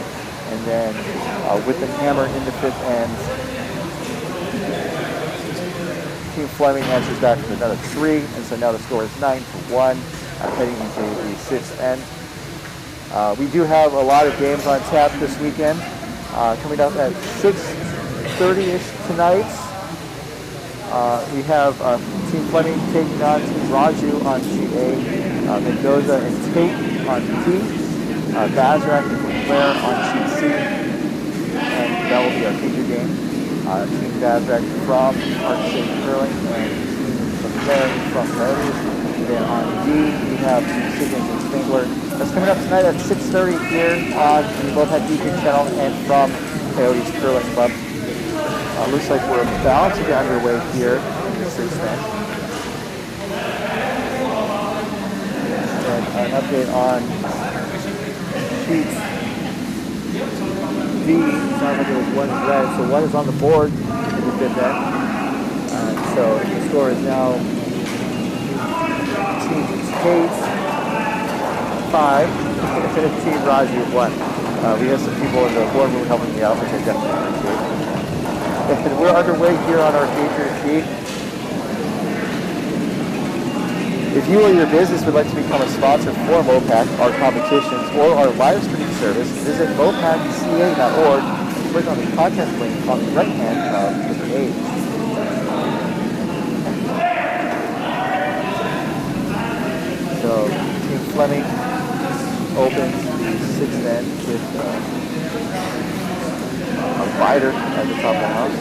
and then with the hammer in the 5th end, Team Fleming answers back with another 3, and so now the score is 9-1, heading into the 6th end. We do have a lot of games on tap this weekend. Coming up at 6:30-ish tonight, we have Team Fleming taking on Team Raju on GA, Mendoza and Tate on T, Bazrak and Leclerc on sheet C, and that will be our feature game. Team Bazrak from Park City Curling and Team Leclerc from Coyotes. And then on D, we have Team Siggins and Spangler. That's coming up tonight at 6:30 here on the MoPac YouTube channel and from Coyotes Curling Club. Looks like we're about to get underway here in the 6th end. And an update on sheet V, sounds like it was 1 red, so 1 is on the board in the 5th end. So the score is now Team Tate 5, Team Raju 1. We have some people in the boardroom helping me out, which I definitely appreciate. And we're underway here on our feature sheet. If you or your business would like to become a sponsor for MoPac, our competitions, or our live streaming service, visit mopacca.org and click on the contact link on the right hand of the page. So, Team Fleming opens the 6th end with a rider at the top of the house.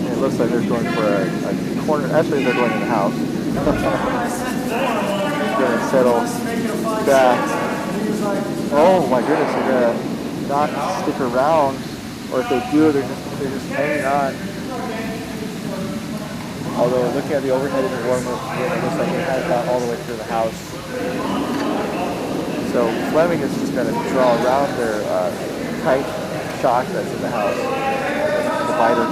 It looks like they're going for a corner. Actually, they're going in the house. Going to settle back. Oh my goodness, they're going to not stick around, or if they do, they're just hanging on. Although looking at the overhead in the warm-up, it looks like it has gone all the way through the house. So Fleming is just going to draw around their tight shock that's in the house, the biter.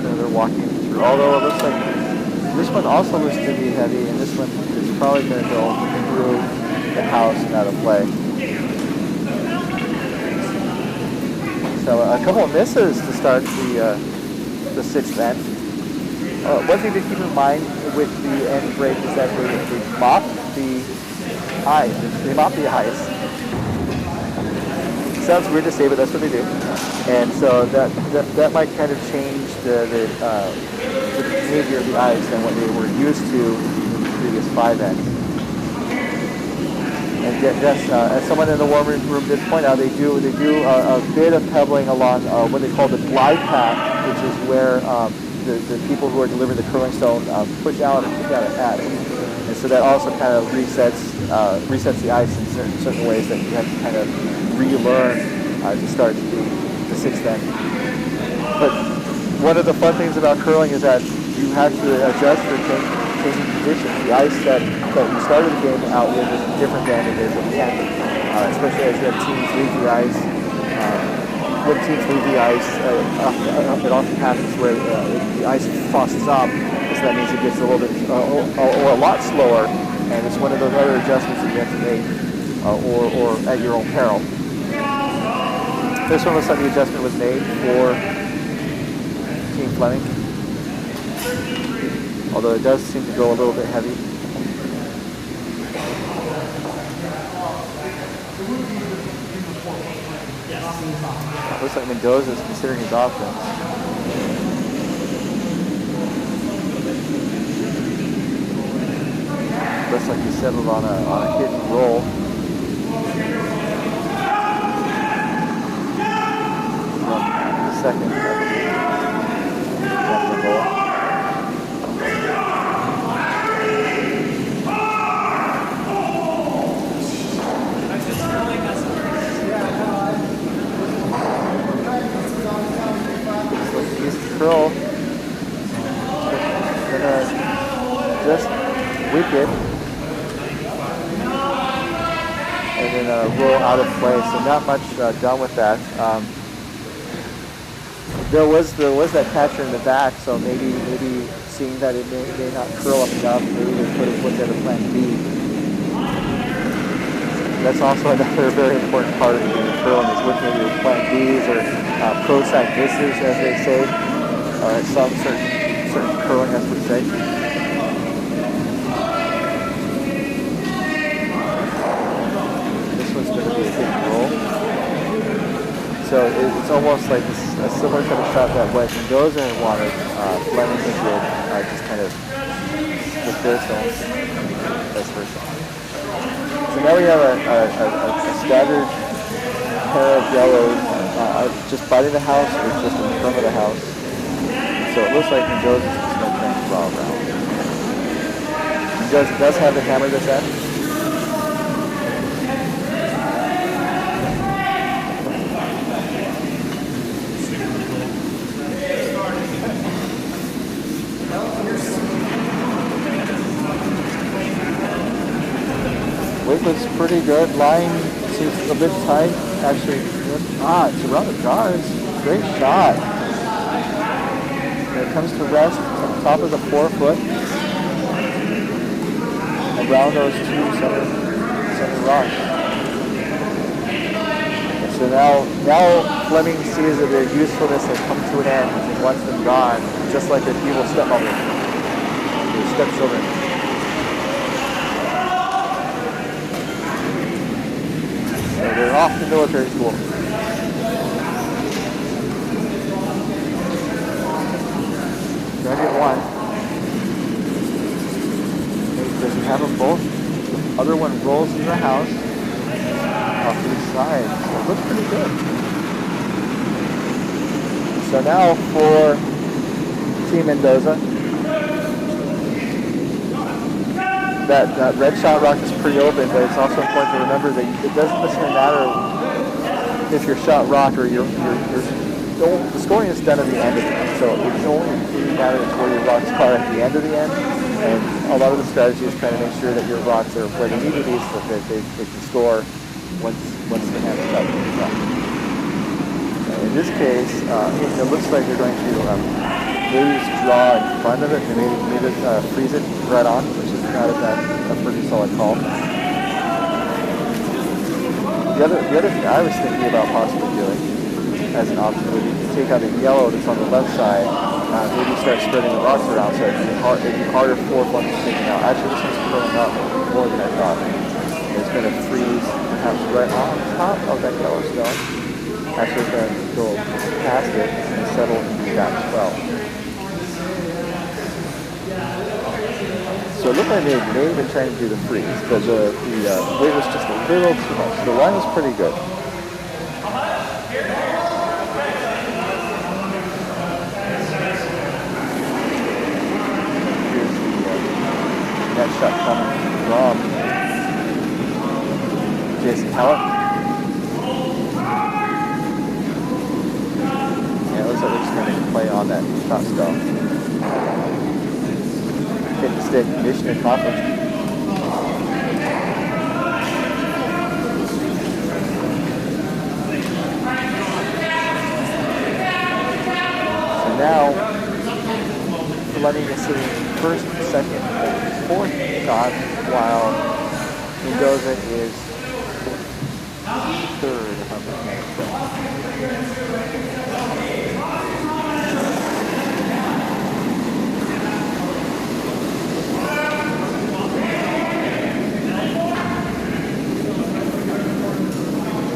So they're walking through, although it looks like this one also looks to be heavy, and this one is probably going to go through the house and out of play. So a couple of misses to start the 6th end. One thing to keep in mind with the end break is that they mop the ice. They mop the ice sounds weird to say, but that's what they do. And so that might kind of change the behavior of the ice than what they were used to in the previous 5X. And yes, as someone in the warm room did point out, they do a bit of pebbling along what they call the glide path, which is where the people who are delivering the curling stone push out and kick out at it. And so that also kind of resets the ice in certain ways that you have to kind of relearn to start the sixth end. But one of the fun things about curling is that you have to adjust for changing conditions. The ice that you started the game out with is different than it is at the end, especially as you have teams leave the ice. When teams leave the ice, it often happens where the ice frosts up, so that means it gets a little bit, or a lot slower, and it's one of those other adjustments that you have to make, or at your own peril. This one looks like the adjustment was made for Team Fleming, although it does seem to go a little bit heavy. Looks like Mendoza is considering his offense. Looks like he settled on a hit and roll. Second, curl, gonna just whip it and then roll out of play. So not much done with that. There was that catcher in the back, so maybe seeing that it may not curl up enough, maybe they could have looked at a plan B. That's also another very important part of the game of curling, is looking at your plan Bs or pro side misses, as they say. Some certain curling, I would say. This one's going to be a hit and roll. So it's almost like a similar kind of shot that what Mendoza had wanted, Fleming did, just kind of with their stones, vice versa. So now we have a staggered pair of yellows, just biting the house or just in front of the house. So it looks like Mendoza's just going to try and draw around. Mendoza does have the hammer this end. Weight looks pretty good. Line seems a bit tight. Actually, it's around the jars. Great shot. It comes to rest on top of the 4 foot around those two center rocks. And so now Fleming sees that their usefulness has come to an end and wants them gone, just like their evil stepmother, their stepchildren. So they're off to military school. Try to get one. Does he have them both? The other one rolls into the house off to the side. So it looks pretty good. So now for Team Mendoza. That red shot rock is pretty open, but it's also important to remember that it doesn't necessarily matter if your shot rock or your the scoring is done at the end of the end, so it only really matters where your rocks are at the end of the end, and a lot of the strategy is trying to make sure that your rocks are where they need to be so that they can score once the hand is up. In this case, it looks like they're going to maybe just draw in front of it and maybe freeze it right on, which is not a pretty solid call. The other thing I was thinking about possibly doing as an option would be to take out a yellow that's on the left side, maybe start spreading the rocks around so it'd be harder for Fleming to take it out. Actually, this one's curling up more than I thought. There's going to freeze perhaps right on top of that yellow stone. Actually, it's going to go past it and settle into gap 12. So it looked like they may have been trying to do the freeze, but the weight was just a little too much. The line was pretty good. Net shot coming from Jason Keller. Yeah, it looks like they're just going to play on that shot stone. Hit the stick, mission accomplished. So now, Fleming is sitting first, second, fourth shot, while Mendoza is third, if I'm looking at it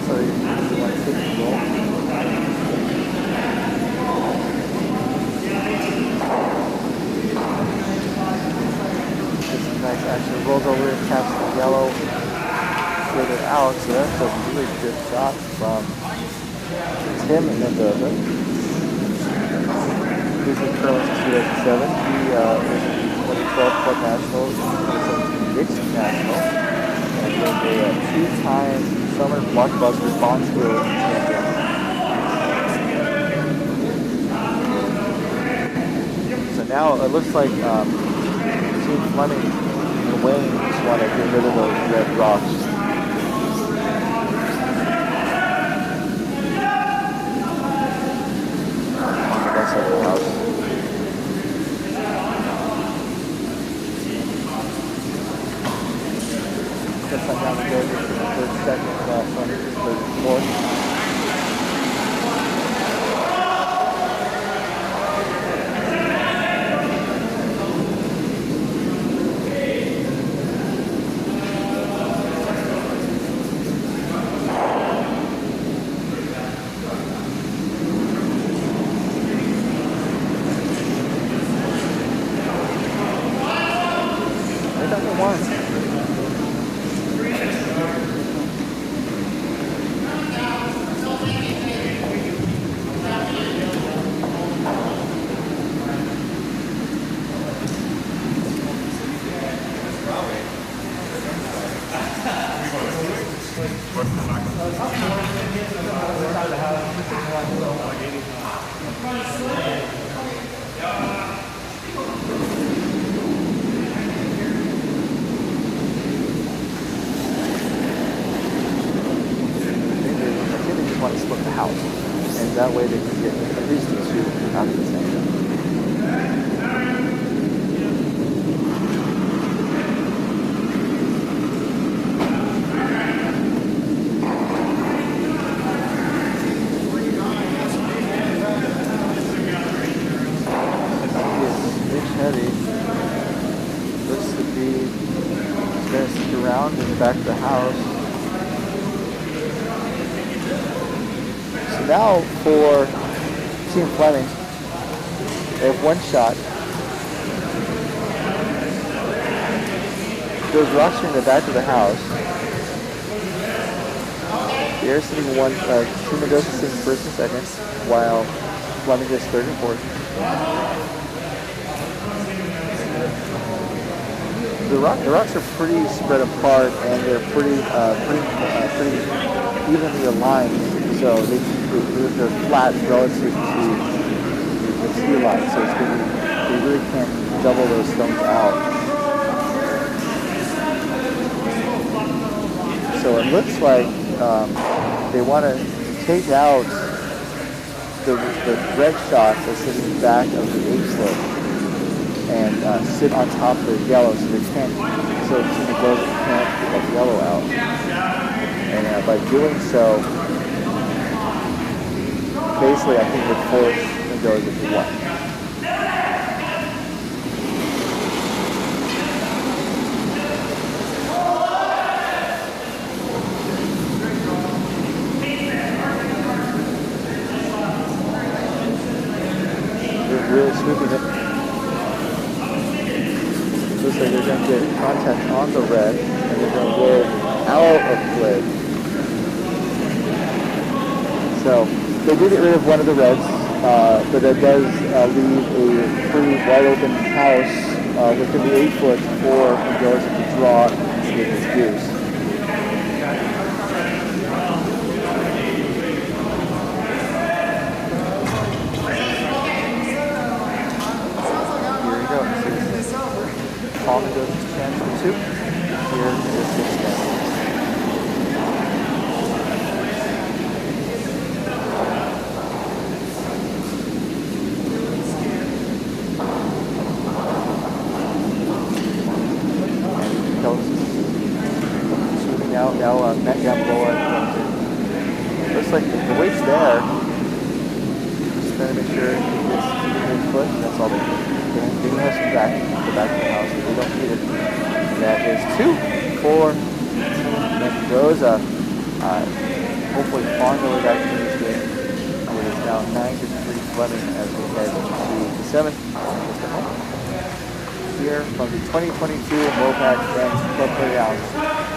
So you want to take the goal. Nice action. Rolls over and taps the yellow further out. So that's a really good shot from Tim Mendoza. He's in curling since 2007. He was in the 2012 Club Nationals, 2017 Mixed National, and was a two-time Summer Blockbuster Bond School champion. So now it looks like Team Fleming and Wayne just want to get rid of those red rocks. On the west side of the house. Gets that down the road for the third, second, Fleming, third, fourth. Want to split the house, and that way they can get at least two out of the same time. It's heavy. Looks to be going to stick around in the back of the house. Now for Team Fleming, they have one shot. Those rocks are in the back of the house. They're sitting one, Team Mendoza sitting first and second, while Fleming is third and fourth. The rocks are pretty spread apart, and they're pretty evenly aligned. So they're flat relative to the tee line, so it's gonna be, they really can't double those stones out. So it looks like they want to take out the red shots that's sitting back of the H slope and sit on top of the yellow, so they can't, so Team Mendoza can't get that yellow out. And by doing so, basically, I think would force Mendoza to win. moving it. Looks like they're going to get contact on the red, and they're going to roll out of play. So they did get rid of one of the reds, but that does leave a pretty wide open house within the 8 foot for Mendoza to draw and get his goose. Here we go. Paul Mendoza's chance for 2. Here is the 6 man. Now Matt Gamboa looks like the weight's there. Just trying to make sure he gets to the 8 foot. That's all they do. They have some back to the back of the house, but they don't need it. And that is 2 for Mendoza. Hopefully on the way back to this game. It is now 9-3 Fleming as we head to the 7th. Here from the 2022 MoPac Men's Club Playdowns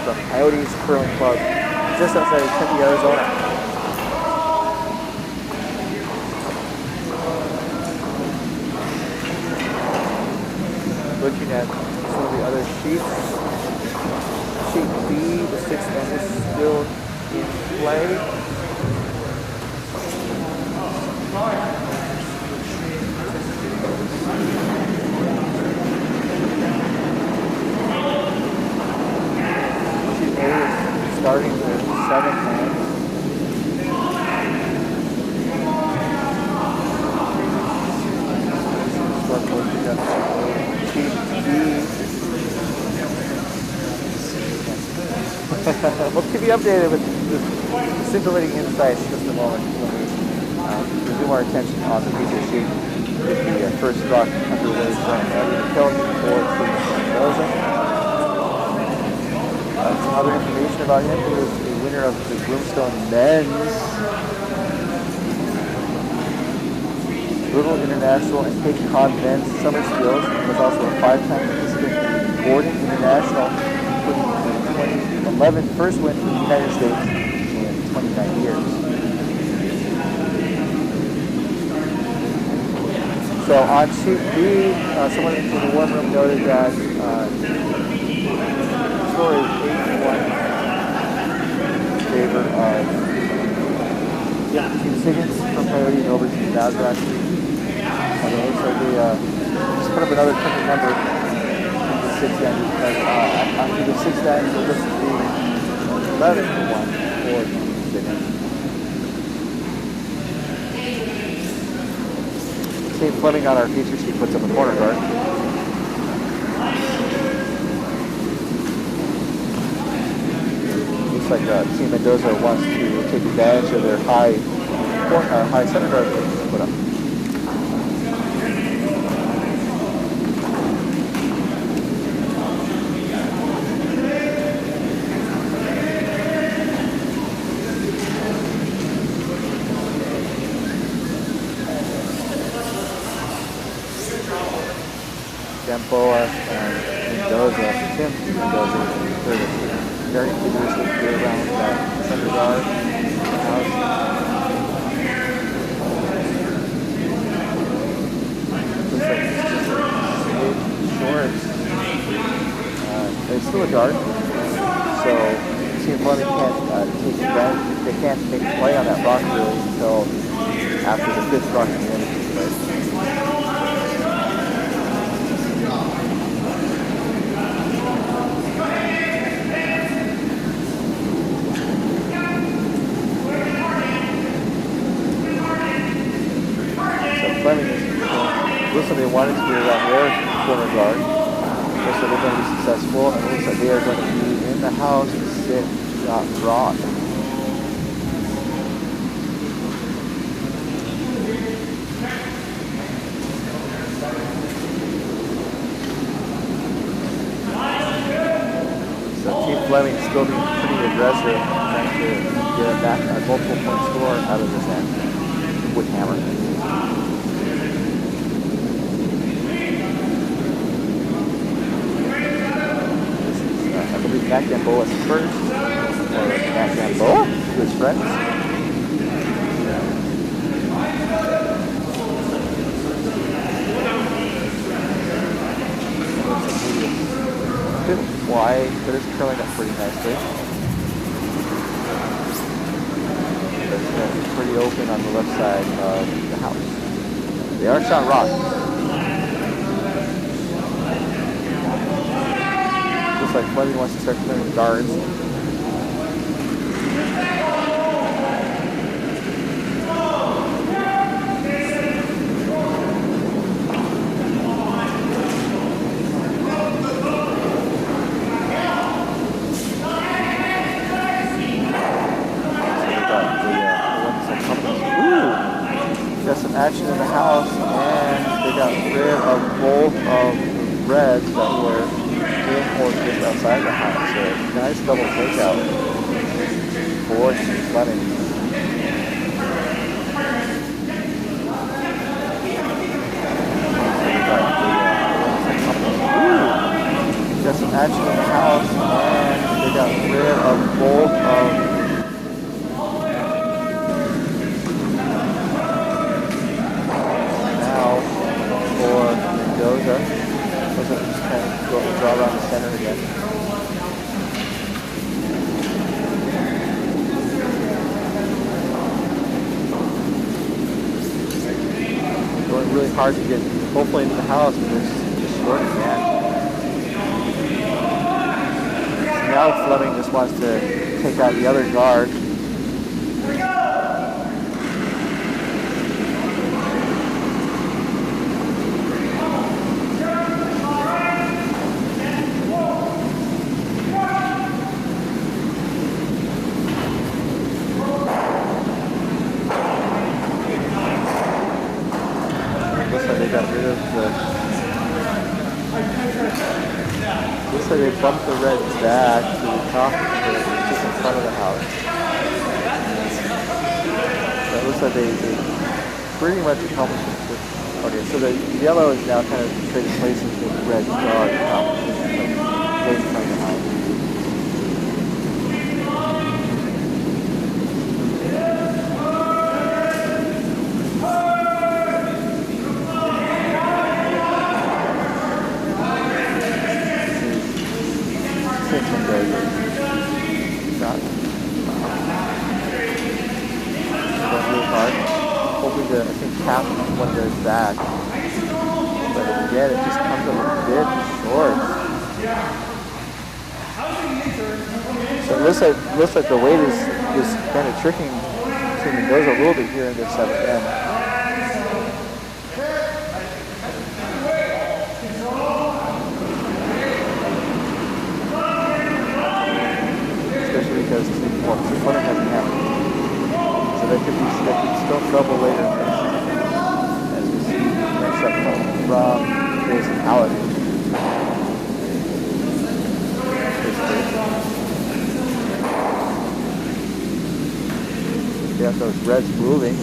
from Coyotes Curling Club, just outside of Tempe, Arizona. Looking at some of the other sheets, sheet B, the 6th end is still in play. Starting with 7 hands. We'll keep you updated with the scintillating insights in just a moment when we resume our attention on the feature sheet with the first rock underway from Team Fleming for Mendoza. Some other information about him: he was the winner of the Broomstone Men's Little International and Cape Cod Men's Summer Skills. He was also a 5-time participant in the Gordon International, including the 2011 first win for the United States in 29 years. So on sheet B, someone in the warm room noted that score is 8-1 in favor of Team Siggins from Coyotes over Team Nazareth. It looks like they just put up another perfect number in the 6th end. After the 6th end, it'll just be 11-1 for Team Siggins. Team Fleming on our feature sheet puts up a corner guard. Like Team Mendoza wants to take advantage of their high center guard that they put up. Gamboa and Mendoza, Tim Mendoza, very vigorously clear around that center guard. Looks like it's just a short. It's still a guard, so Team Fleming can't take advantage. They can't make a play on that rock really until after the 5th rock in the end takes place. Fleming looks like they wanted to be around their corner guard. Looks like they're going to be successful, and it looks like they are going to be in the house to sit rock. So Team Fleming still being pretty aggressive, trying to get a multiple point score out of this end with hammer. Matt Gamboa first, or Matt Gamboa to his friends. A bit wide, but it's curling up pretty nicely. But it's going to be pretty open on the left side of the house. They are shot rock. Looks like Fleming wants to start clearing guards. Action in the house, and they got rid of both of the reds that were in or just outside the house. So nice double takeout for Team Fleming. Got some action in the house, and they got rid of both of Mendoza. Mendoza just kind of go and draw around the center again. Going really hard to get hopefully into the house, but it's just short again. Now Fleming just wants to take out the other guard. Looks like they bumped the reds back to the top of the just in front of the house. So it looks like they pretty much accomplished it. Okay, so the yellow is now kind of trading places with the red guard on top of it, like right in front of the house. Hoping to, I think, tap one of those back. But again, it just comes up a bit short. So it looks like the weight is kind of tricking Team Mendoza a little bit here in this 7th end. Especially because Team Fleming hasn't happened. So they could still trouble later as we see next up from Jason Allen. They have those reds moving.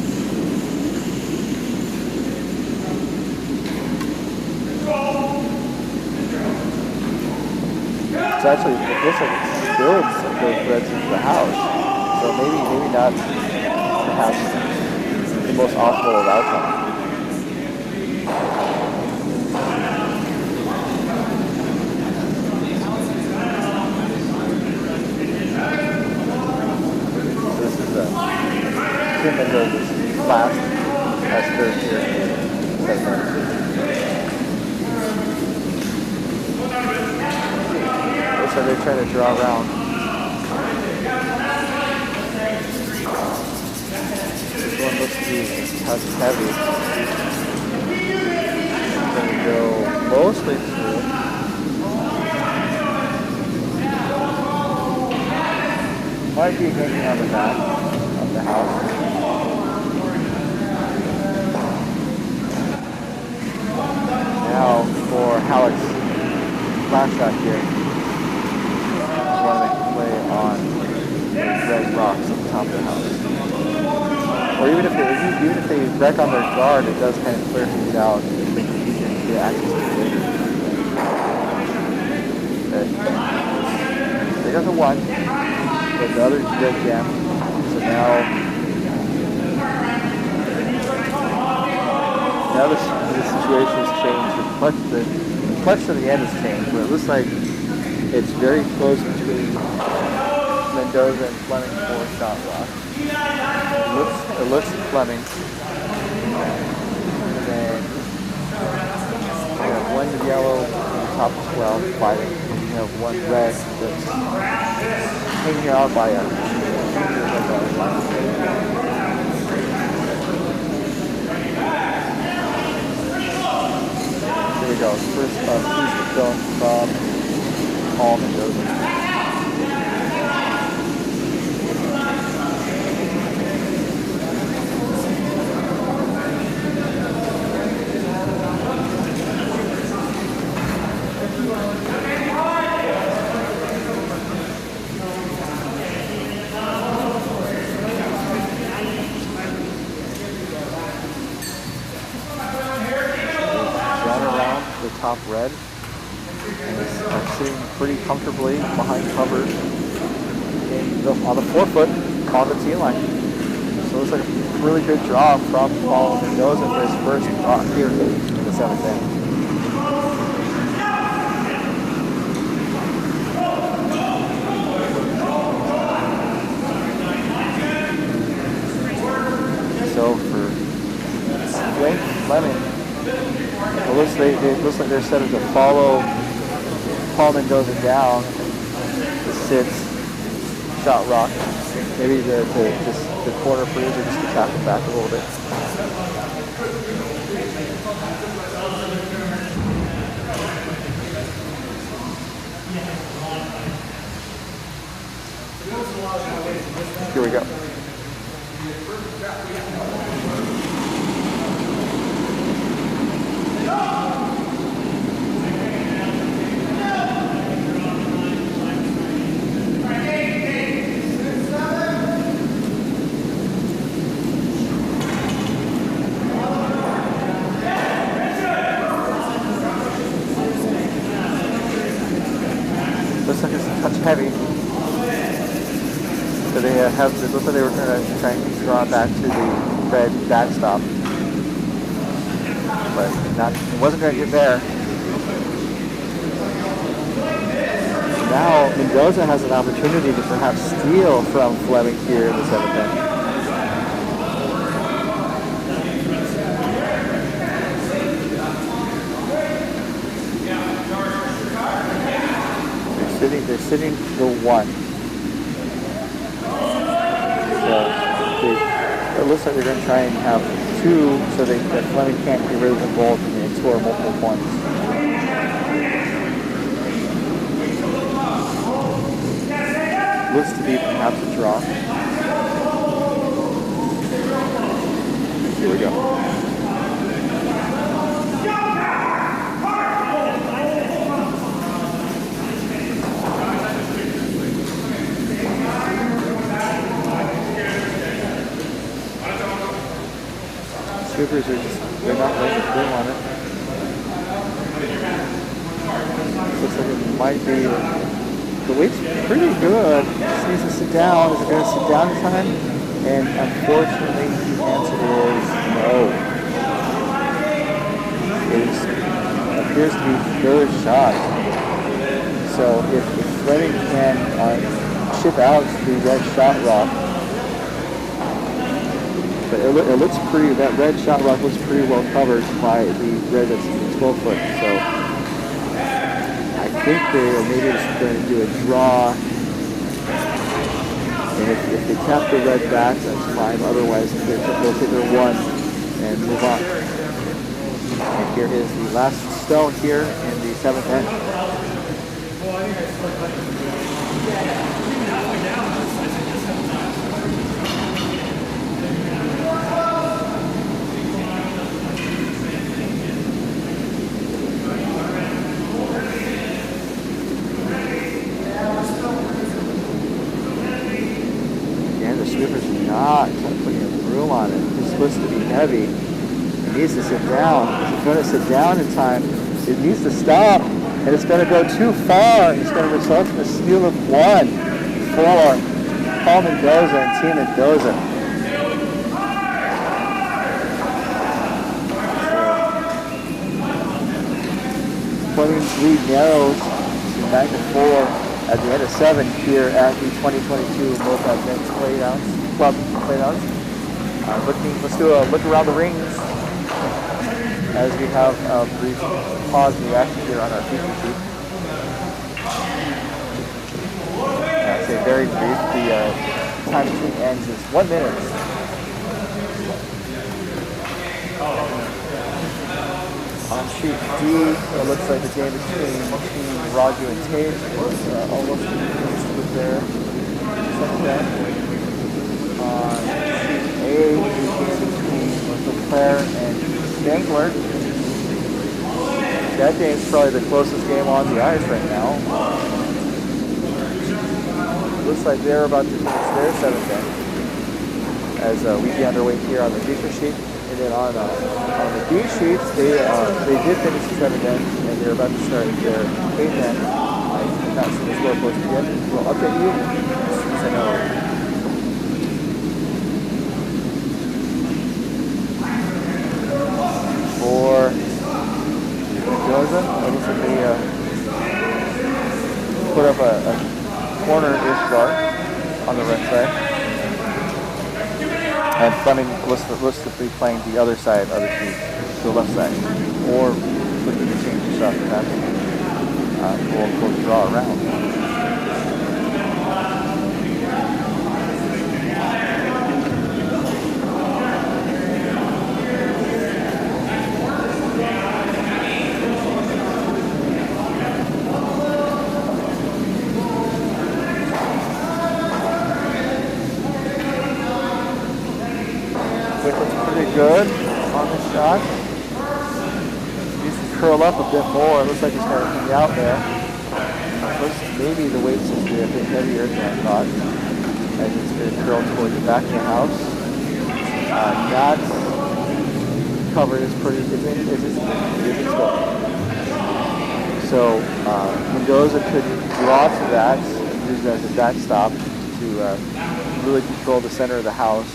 It's actually, it looks like it spilled some of those reds into the house. So maybe not perhaps the most optimal of outcomes. So this is Tim Mendoza's last as third here in the 7th. Looks like they're trying to draw around. One looks to be touch heavy. It's going to go mostly through. Might be hanging on the back of the house. Now for Halleck's last shot here. One they can play on the red rocks at the top of the house. Or even if they wreck on their guard, it does kind of clear things out and make it easier to get access to it later. they got the 1, but the other red jam. So now the situation has changed. The clutch to the end has changed, but it looks like it's very close between Mendoza and Fleming for shot rock. It looks Fleming. And then we have 1 yellow on the top as well, fighting. And we have 1 red that's hanging out by a Here we go. First piece of film from Paul Mendoza. Top red, and is sitting pretty comfortably behind cover on the 4-foot on the tee line. So it looks like a really good draw from Paul Mendoza for his first draw here in the 7th inning. So for Fleming, it looks like they're set up to follow Paul Mendoza down to sit shot rock. Maybe the corner freezer just to tap it back a little bit. Here we go. Looks like it's a touch heavy. So they it looks like they were going to try and draw back to the red backstop. But it wasn't going to get there. Now Mendoza has an opportunity to perhaps steal from Fleming here in the 7th inning. They're sitting the 1. So it looks like they're going to try and have 2 so that Fleming can't get rid of them both and score multiple points. Looks to be perhaps a draw. Here we go. Scoopers they're not letting the film on it. Looks like it might be, the weight's pretty good. Just needs to sit down. Is it going to sit down in time? And unfortunately, the answer is no. It appears to be third shot. So if Fleming can chip out the red shot rock, but it looks pretty, that red shot rock looks pretty well covered by the red that's 12 foot. So I think they are maybe just going to do a draw. And if they tap the red back, that's fine. Otherwise, they'll take their 1 and move on. And here is the last stone here in the 7th inning. Not putting a room on it. It's supposed to be heavy. It needs to sit down. If it's going to sit down in time, it needs to stop. And it's going to go too far. It's going to result in a steal of 1 for Paul Mendoza and Team Mendoza. Fleming's lead narrows to 9-4 at the end of 7 here at the 2022 MoPac Men's Playdowns. Let's do a look around the rings as we have a brief pause in the action here on our feature sheet. I'd say very brief. The time between ends is 1 minute. On sheet D, it looks like the game between Raju and Tage is almost finished with their second end. On sheet A, the game between LeClaire and Dangler. That game's probably the closest game on the ice right now. Looks like they're about to finish their seventh end as we get underway here on the feature sheet. And then on the B sheets, they did finish the seventh end, and they're about to start their eighth end. I'm not sure the score posted yet. We'll update you as soon as I know. For Mendoza, it looks like they put up a corner-ish guard on the right side. And Fleming was to be playing the other side of the team, the left side, or looking to change the shot for that. We'll draw around. Good on the shot. Needs to curl up a bit more. It looks like he's kind of hanging out there. Maybe the weight seems to be a bit heavier than I thought. As it's going to curl towards the back of the house. That cover is pretty. It isn't good. So Mendoza could draw to that, use it as a backstop to really control the center of the house.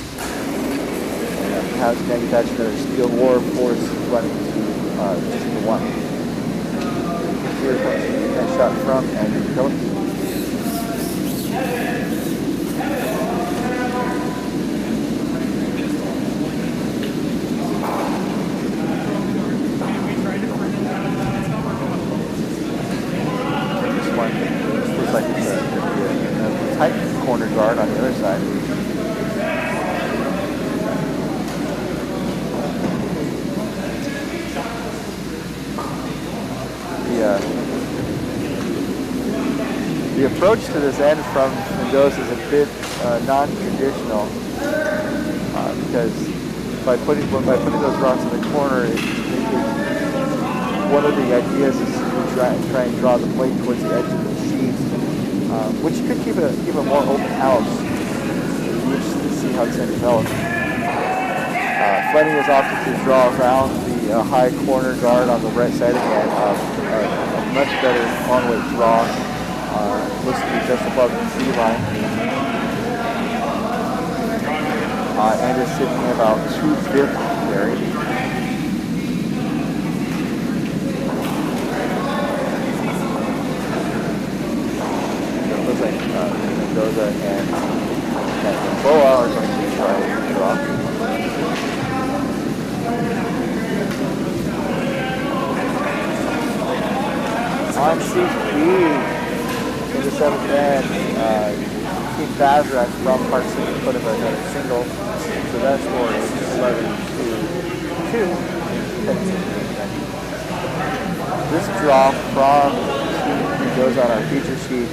Perhaps manufacture another steal or force Fleming to just the 1. Here comes that shot from Andrew Kelly. This one looks like it's a tight corner guard on the other side. The approach to this end from Mendoza is a bit non-traditional because by putting those rocks in the corner, one of the ideas is to try and draw the plate towards the edge of the sheet, which could keep a more open house. It'll be interesting to see how this end develops. Fleming is opted to draw around the high corner guard on the right side again. A much better on-way draw. Looks to be just above the tree line. And is sitting about 250 buried. So it looks like Mendoza and Boa are going to try to draw. On CP in the 7th end, Team Bazrak from Park City put up another single, so that score is 11-2. This draw from Team goes on our feature sheet.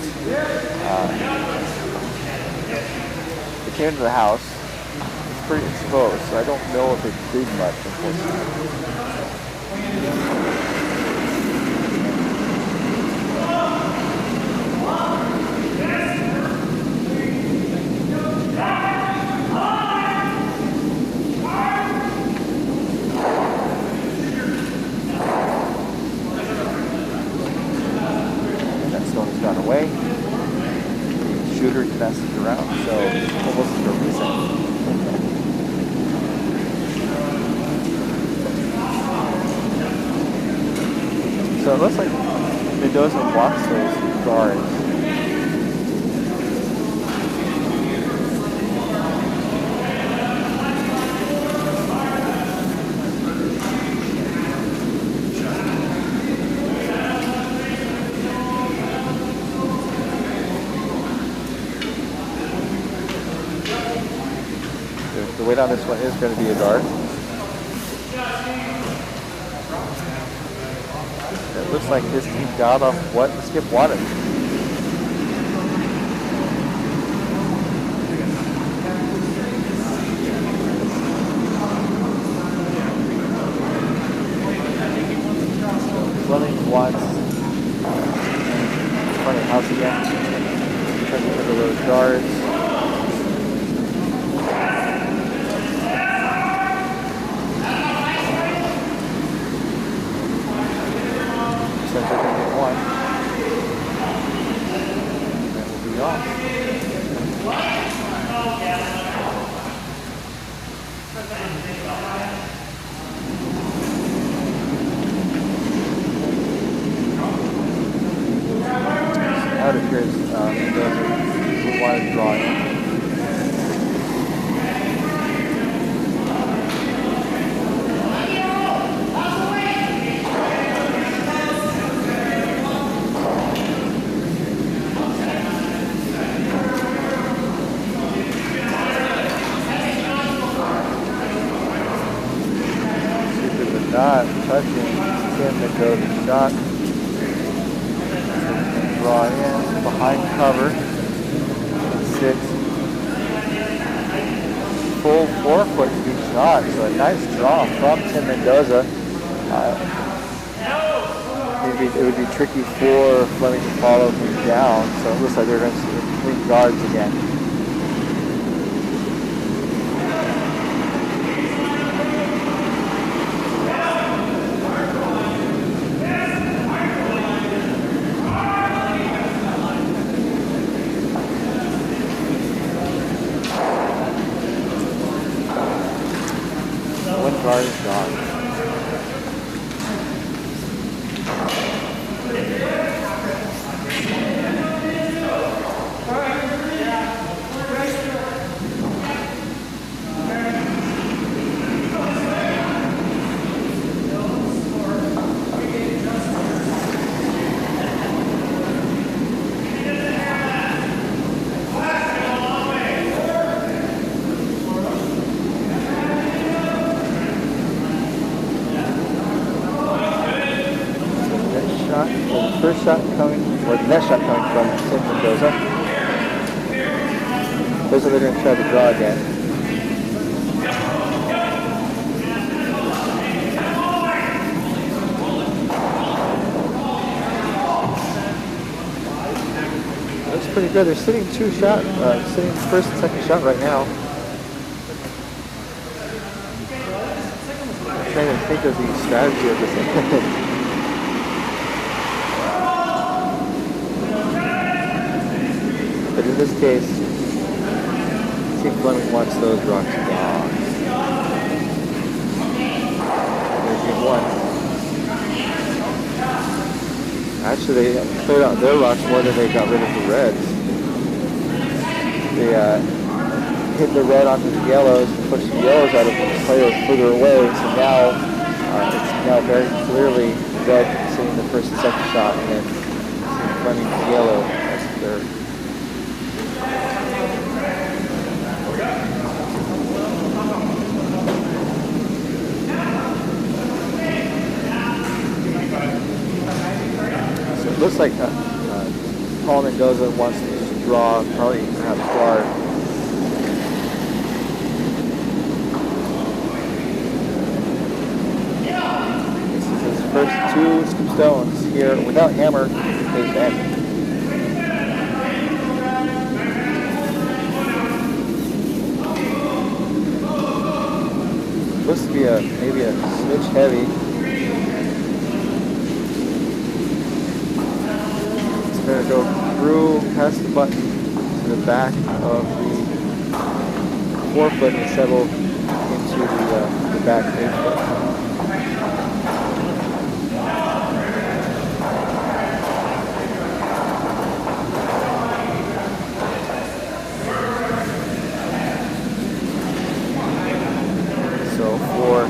It came to the house. It's pretty exposed, so I don't know if it did much, unfortunately. looks like Mendoza wants those guards. The weight on this one is going to be a guard. It looks like this team got off what Skip wanted. Fleming wants front of the house again. Trying to get rid of those guards. Now it appears Mendoza wanted to draw in. Not touching Tim Mendoza's shot. Draw in behind cover. 6. Full 4-foot deep shot. So a nice draw from Tim Mendoza. It would be tricky for Fleming to follow him down. So it looks like they're going to see clean guards again. Guard is gone. First shot coming, or the next shot coming from Tim Mendoza. Those are going to try to draw again. Looks pretty good. They're sitting sitting first and second shot right now. I'm trying to think of the strategy of this. But in this case, Team Fleming wants those rocks gone. There's game 1. Actually, they cleared out their rocks more than they got rid of the reds. They hit the red onto the yellows and pushed the yellows out of the players further away. So now it's now very clearly red sitting the first and second shot, and then Team Fleming's yellow as the third. Looks like Paul Mendoza wants to just draw, probably perhaps guard. This is his first 2 scoop stones here without hammer in page end. Looks to be maybe a smidge heavy. Going to go through past the button to the back of the 4-foot and settle into the back 8-foot. for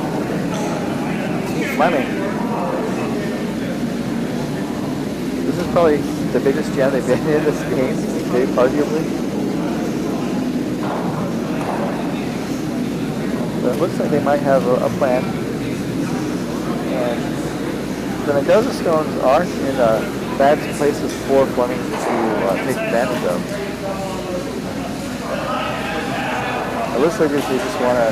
Team Fleming. This is probably the biggest jam they've been in this game, arguably. But it looks like they might have a plan. And the Mendoza stones aren't in bad places for Fleming to take advantage of. It looks like they just want to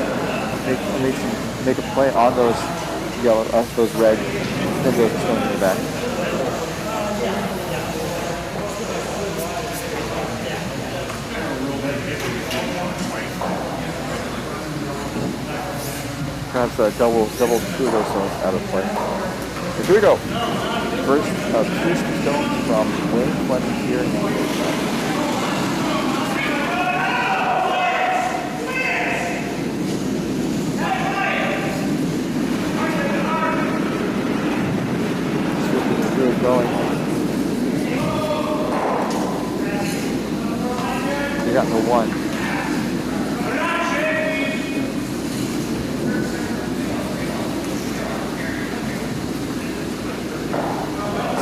make a play on those yellow, those red Mendoza stones in the back. Perhaps double two of those stones out of play. So here we go. First of two stones from Wayne Fleming here in Mendoza. Going. They got the one.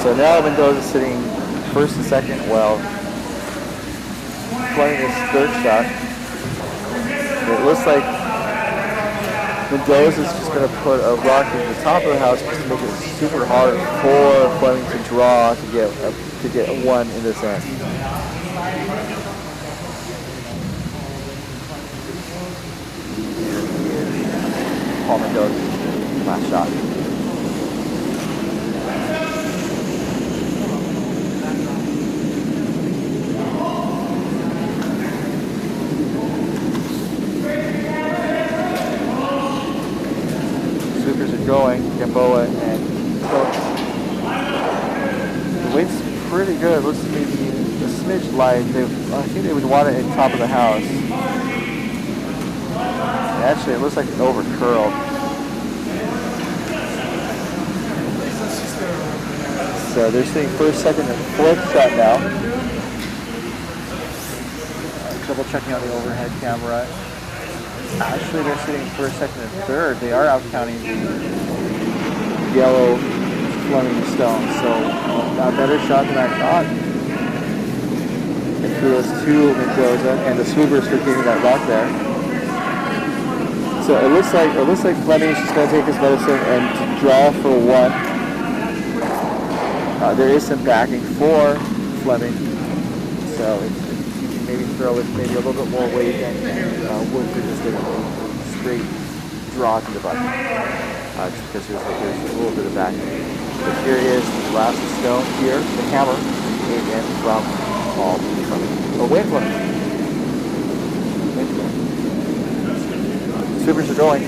So now Mendoza's sitting first and second. Well, playing his third shot. It looks like Mendoza's just going to put a rock in the top of the house just to make it super hard for Fleming to draw to get a one in this end. Paul Mendoza, last shot. Going, Gamboa and Coach. The weight's pretty good. Looks maybe a smidge light. I think they would want it in top of the house. And actually, it looks like it's over curled. So they're sitting first, second, and fourth shot now. Double checking on the overhead camera. Actually, they're sitting first, second, and third. They are out counting the yellow Fleming stone. So a better shot than I thought. And kudos to Mendoza and the swoopers for getting that rock there. So it looks like Fleming is just going to take his medicine and to draw for one. There is some backing for Fleming. So you can maybe throw it maybe a little bit more weight and Wood could just get a straight draw to the button. Just because there's a little bit of backing. But here is the last stone here, the hammer, came in from Paul Fleming. Or Wayne Fleming. Supers are going.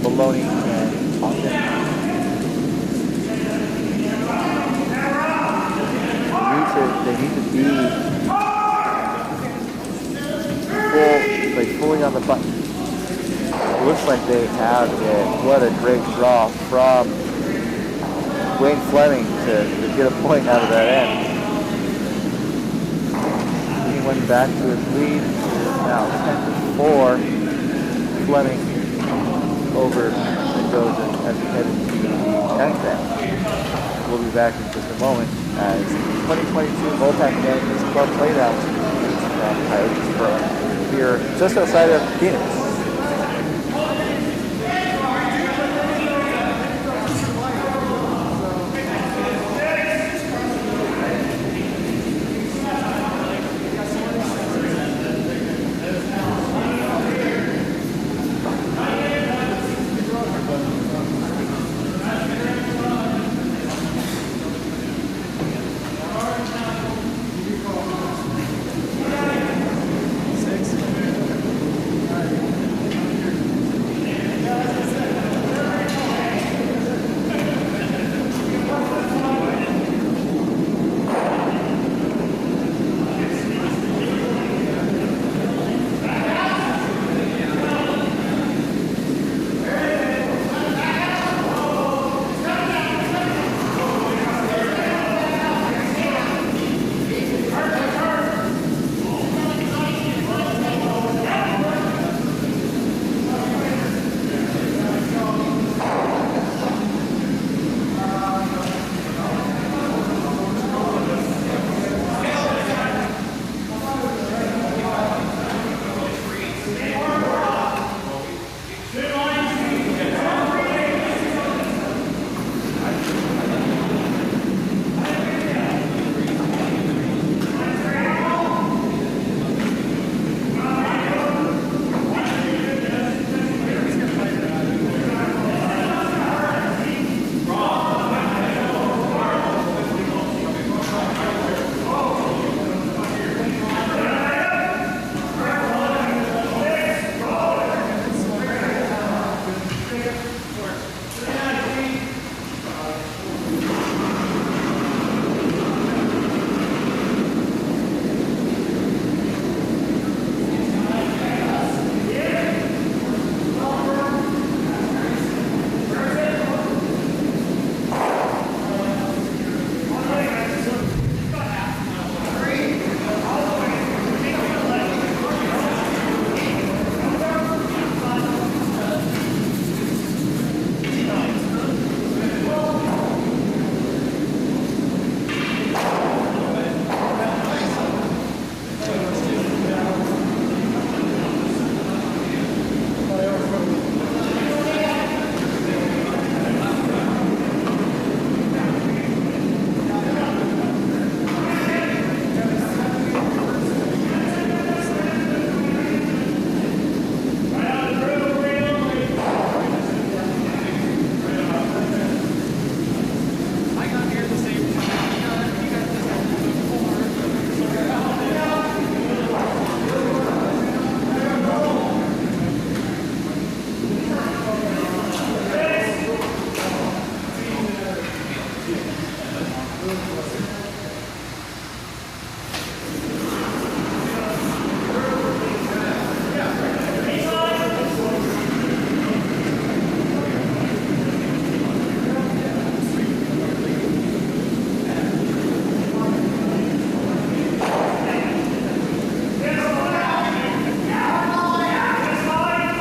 Maloney and Austin. They need to be fully on the button. It looks like they have it. What a great draw from Wayne Fleming to get a point out of that end. He went back to his lead. It is now 10-4. Fleming over Mendoza as we head into the 10th end. We'll be back in just a moment as 2022 MoPac Managers Club Playdowns from Coyotes Curling here just outside of Phoenix.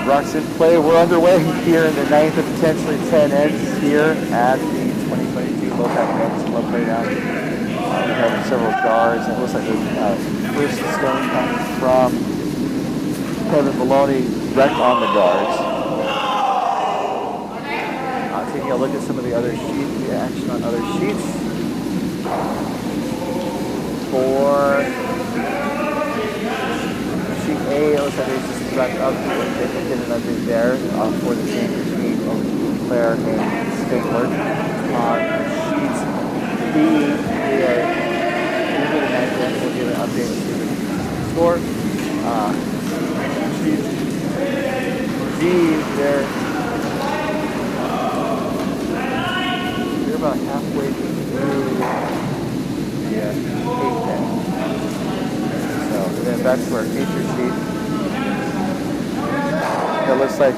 Rocks in play. We're underway here in the 9th of potentially 10 ends here at the 2022 MoPac Men's Club Playdown. We have several guards, and it looks like the first stone coming from Kevin Maloney wrecked on the guards. Taking a look at some of the other sheets, the action on other sheets. For sheet A, it looks like they just wrapped up. They did an update there for the same between Claire and Stigler. On sheet B, we are usually the 9th end. We'll give an update to the score. Sheet D, they're about halfway through the 8th end. So then back to our feature sheet. It looks like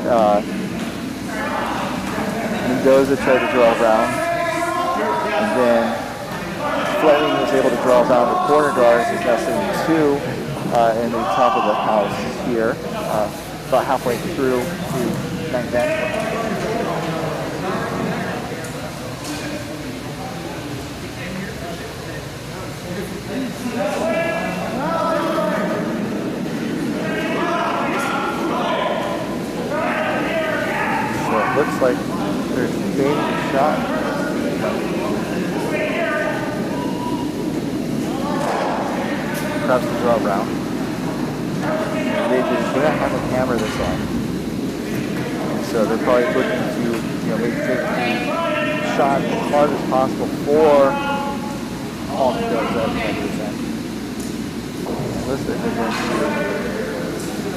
Mendoza tried to draw around, and then Fleming was able to draw around the corner guards. He's now sitting 2 in the top of the house here, about halfway through to 9th end. So it looks like they're debating a shot. Perhaps to draw around. They don't have to hammer this on. And so they're probably looking to, maybe take the shot as hard as possible for all the guards out of the end. Looks like they're going to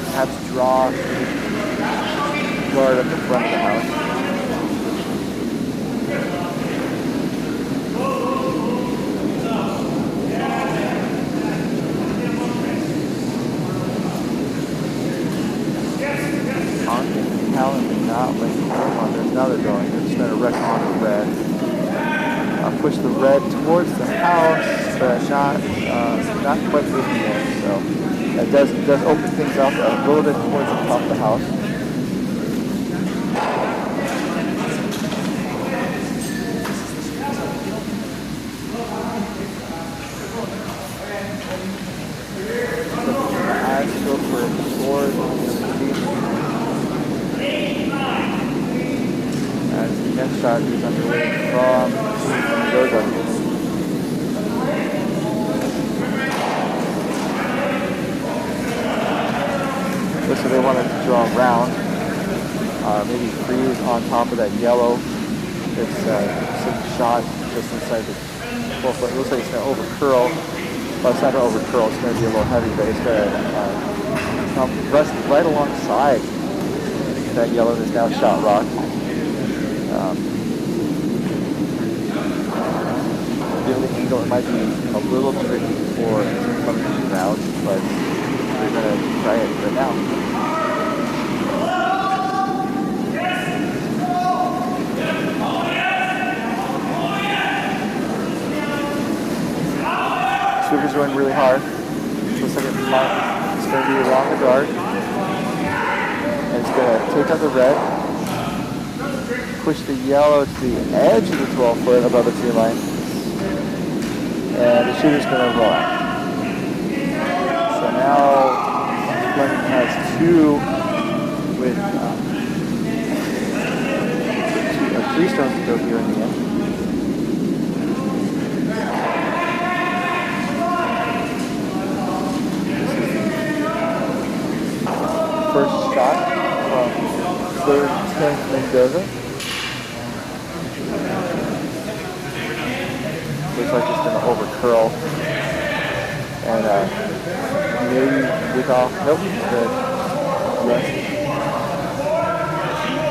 perhaps draw guard at the front of the house. Talent did not let go on. There's another drawing. They're just going to wreck on the red. Push the red towards the house, but not quite in the end. So it does open things up a little bit towards the top of the house. Eyes go for a score. As the next shot is underway from Mendoza. Looks like they wanted to draw around, maybe freeze on top of that yellow. It's some shot just inside the 12 foot. It looks like it's going to overcurl. Well, it's not going to overcurl, it's going to be a little heavy, but it's going to rest right alongside that yellow that's now shot rock. Given the angle, it might be a little tricky for some to shoot out, but we're going to try it right now. Sweeper's going really hard. Looks like it's going to be along the guard. And it's going to take out the red. Push the yellow to the edge of the 12 foot above the tree line. And the shooter's going to roll out. So now Fleming has 2 with 3 stones to go here in the end. First shot from third Team Mendoza. Looks like it's going to overcurl and maybe get off. Nope, good.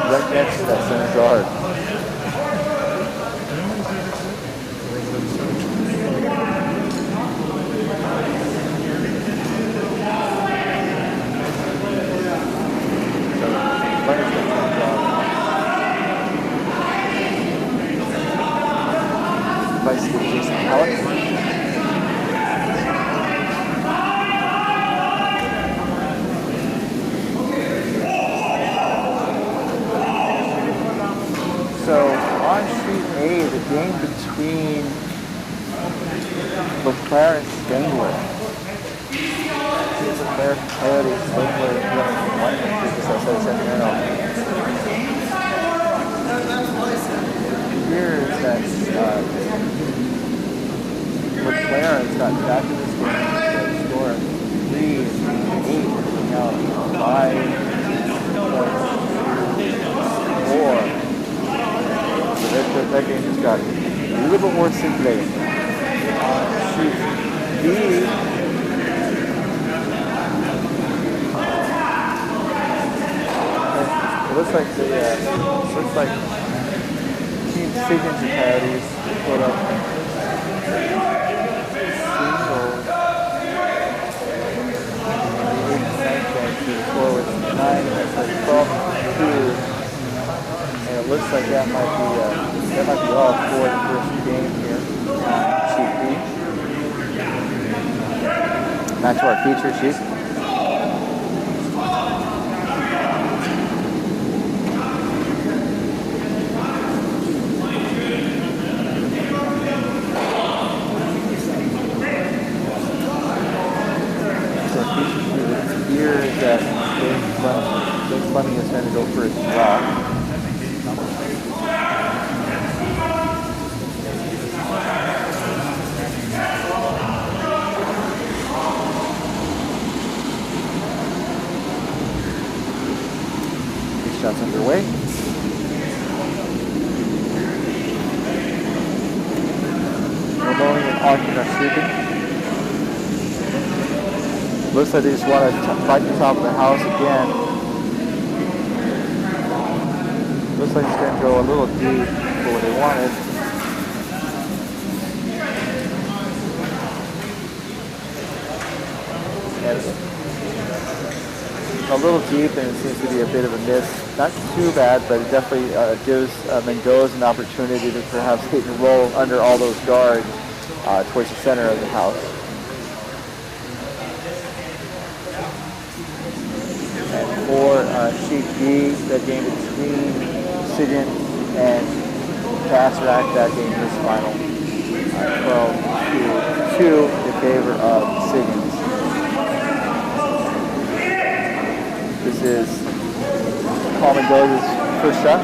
Right next to that center guard. Vice Jason Halleck. game between LeClaire and Spangler. LeClaire, Coyotes, Spangler, one outside Sacramento. Here is that LeClaire has gotten back to this game to score 3 and 8, now 5 4. So that game just got a little bit more scintillating. Shoot B. It looks like Team Fleming and Coyotes put up singles. The score was 9-12-2. And it looks like that might be all for the first game here on sheet B. Back to our feature sheet. So our feature sheet here is that Team Fleming is going to go for his draw. Shots underway. Maloney and Ogden are sweeping. Looks like they just want to fight the top of the house again. Looks like it's going to go a little deep for what they wanted. And a little deep, and it seems to be a bit of a miss. Not too bad, but it definitely gives Mendoza an opportunity to perhaps hit and roll under all those guards towards the center of the house. And for sheet B, that game between Sigyn and Bassrack, that game is final 12-2 in favor of Sigyn. This is Paul Mendoza's first shot.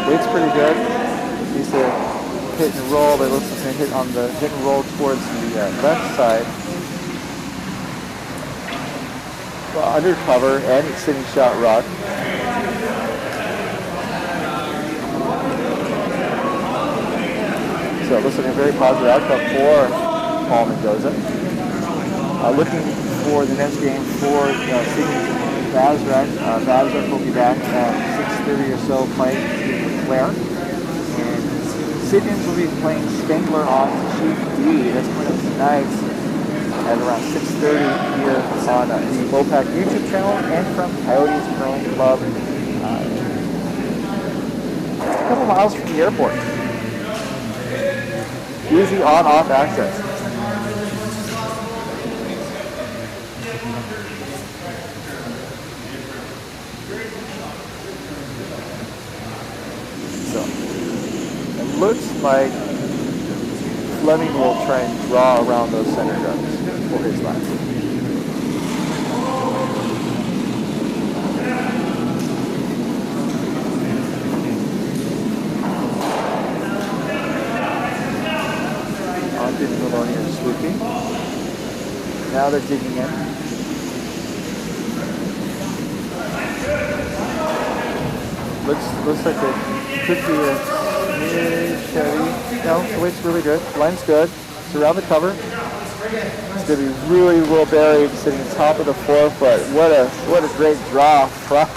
Weight's pretty good. He's a hit and roll, but it looks like he's going to hit on the hit and roll towards the left side. Well, undercover and it's sitting shot rock. So it looks like a very positive outcome for Paul Mendoza. Looking for the next game for Sigyn and Bassrack. Bassrack will be back at 6:30 or so playing LeClaire. And Sigyn will be playing Spangler on sheet D. That's coming up tonight at around 6:30 here on the MoPac YouTube channel and from Coyotes Curling Club. A couple miles from the airport. Easy on-off access. So, it looks like Fleming will try and draw around those center guards for his line. Sweeping. Now they're digging in. Looks like it could be a smidge heavy. No, the weight's really good. Line's good. It's around the cover. It's going to be really well buried, sitting on top of the 4-foot. What a great draw from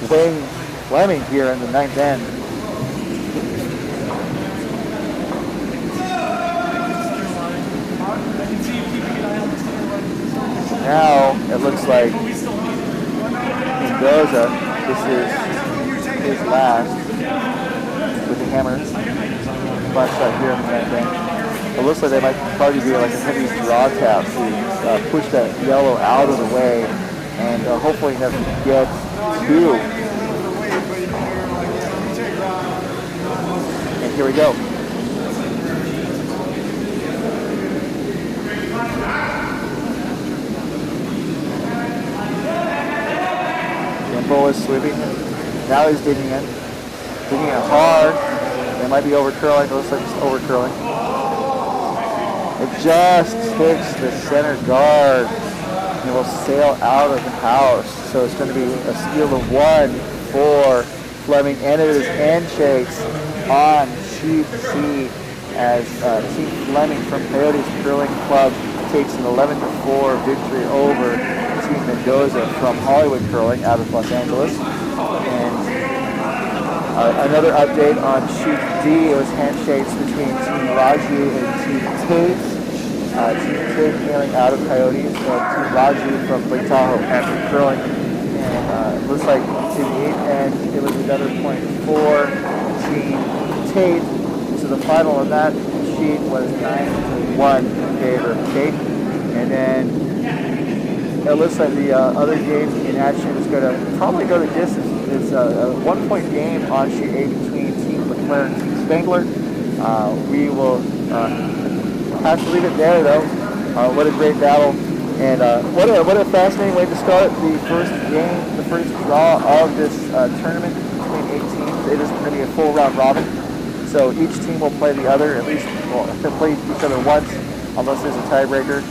Wayne Fleming here in the ninth end. Now it looks like Mendoza, this is his last with the hammer. splash shot here in the main bank. It looks like they might probably be like a heavy draw tap to push that yellow out of the way and hopefully have to get two. And here we go. Gamble is sweeping. Now he's digging in. Digging it hard. They might be over curling. It looks like it's over curling. It just hits the center guard and it will sail out of the house. So it's going to be a steal of 1 for Fleming, and it is handshakes on sheet C as Team Fleming from Coyotes Curling Club takes an 11-4 victory over Team Mendoza from Hollywood Curling out of Los Angeles. And another update on sheet D, it was handshakes between Team Raju and Team Tate. Team Tate hailing out of Coyotes, Team Raju from Lake Tahoe after curling. And it looks like to the 8th end, it was another point for Team Tate. So the final on that sheet was 9-1 in favor of Tate. And then it looks like the other game in action is going to probably go the distance. It's a 1-point game on sheet A between Team LeClaire and Team Spangler. We will have to leave it there, though. What a great battle. And what a fascinating way to start the first game, the first draw of this tournament between 8 teams. It is going to be a full round robin. So each team will play the other, at least they'll play each other once, unless there's a tiebreaker.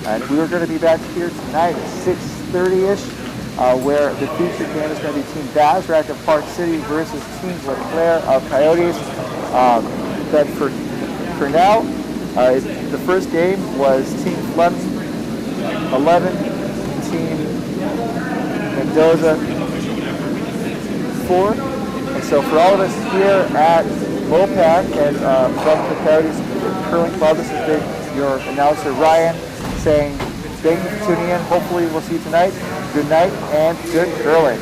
And we are going to be back here tonight at 6:30-ish, where the featured game is going to be Team Bazrack of Park City versus Team LeClaire of Coyotes. But for now, the first game was Team Fleming 11, Team Mendoza 4. And so for all of us here at MoPac and from the Coyotes Curling Club, this has been your announcer Ryan saying thank you for tuning in. Hopefully we'll see you tonight. Good night and good curling.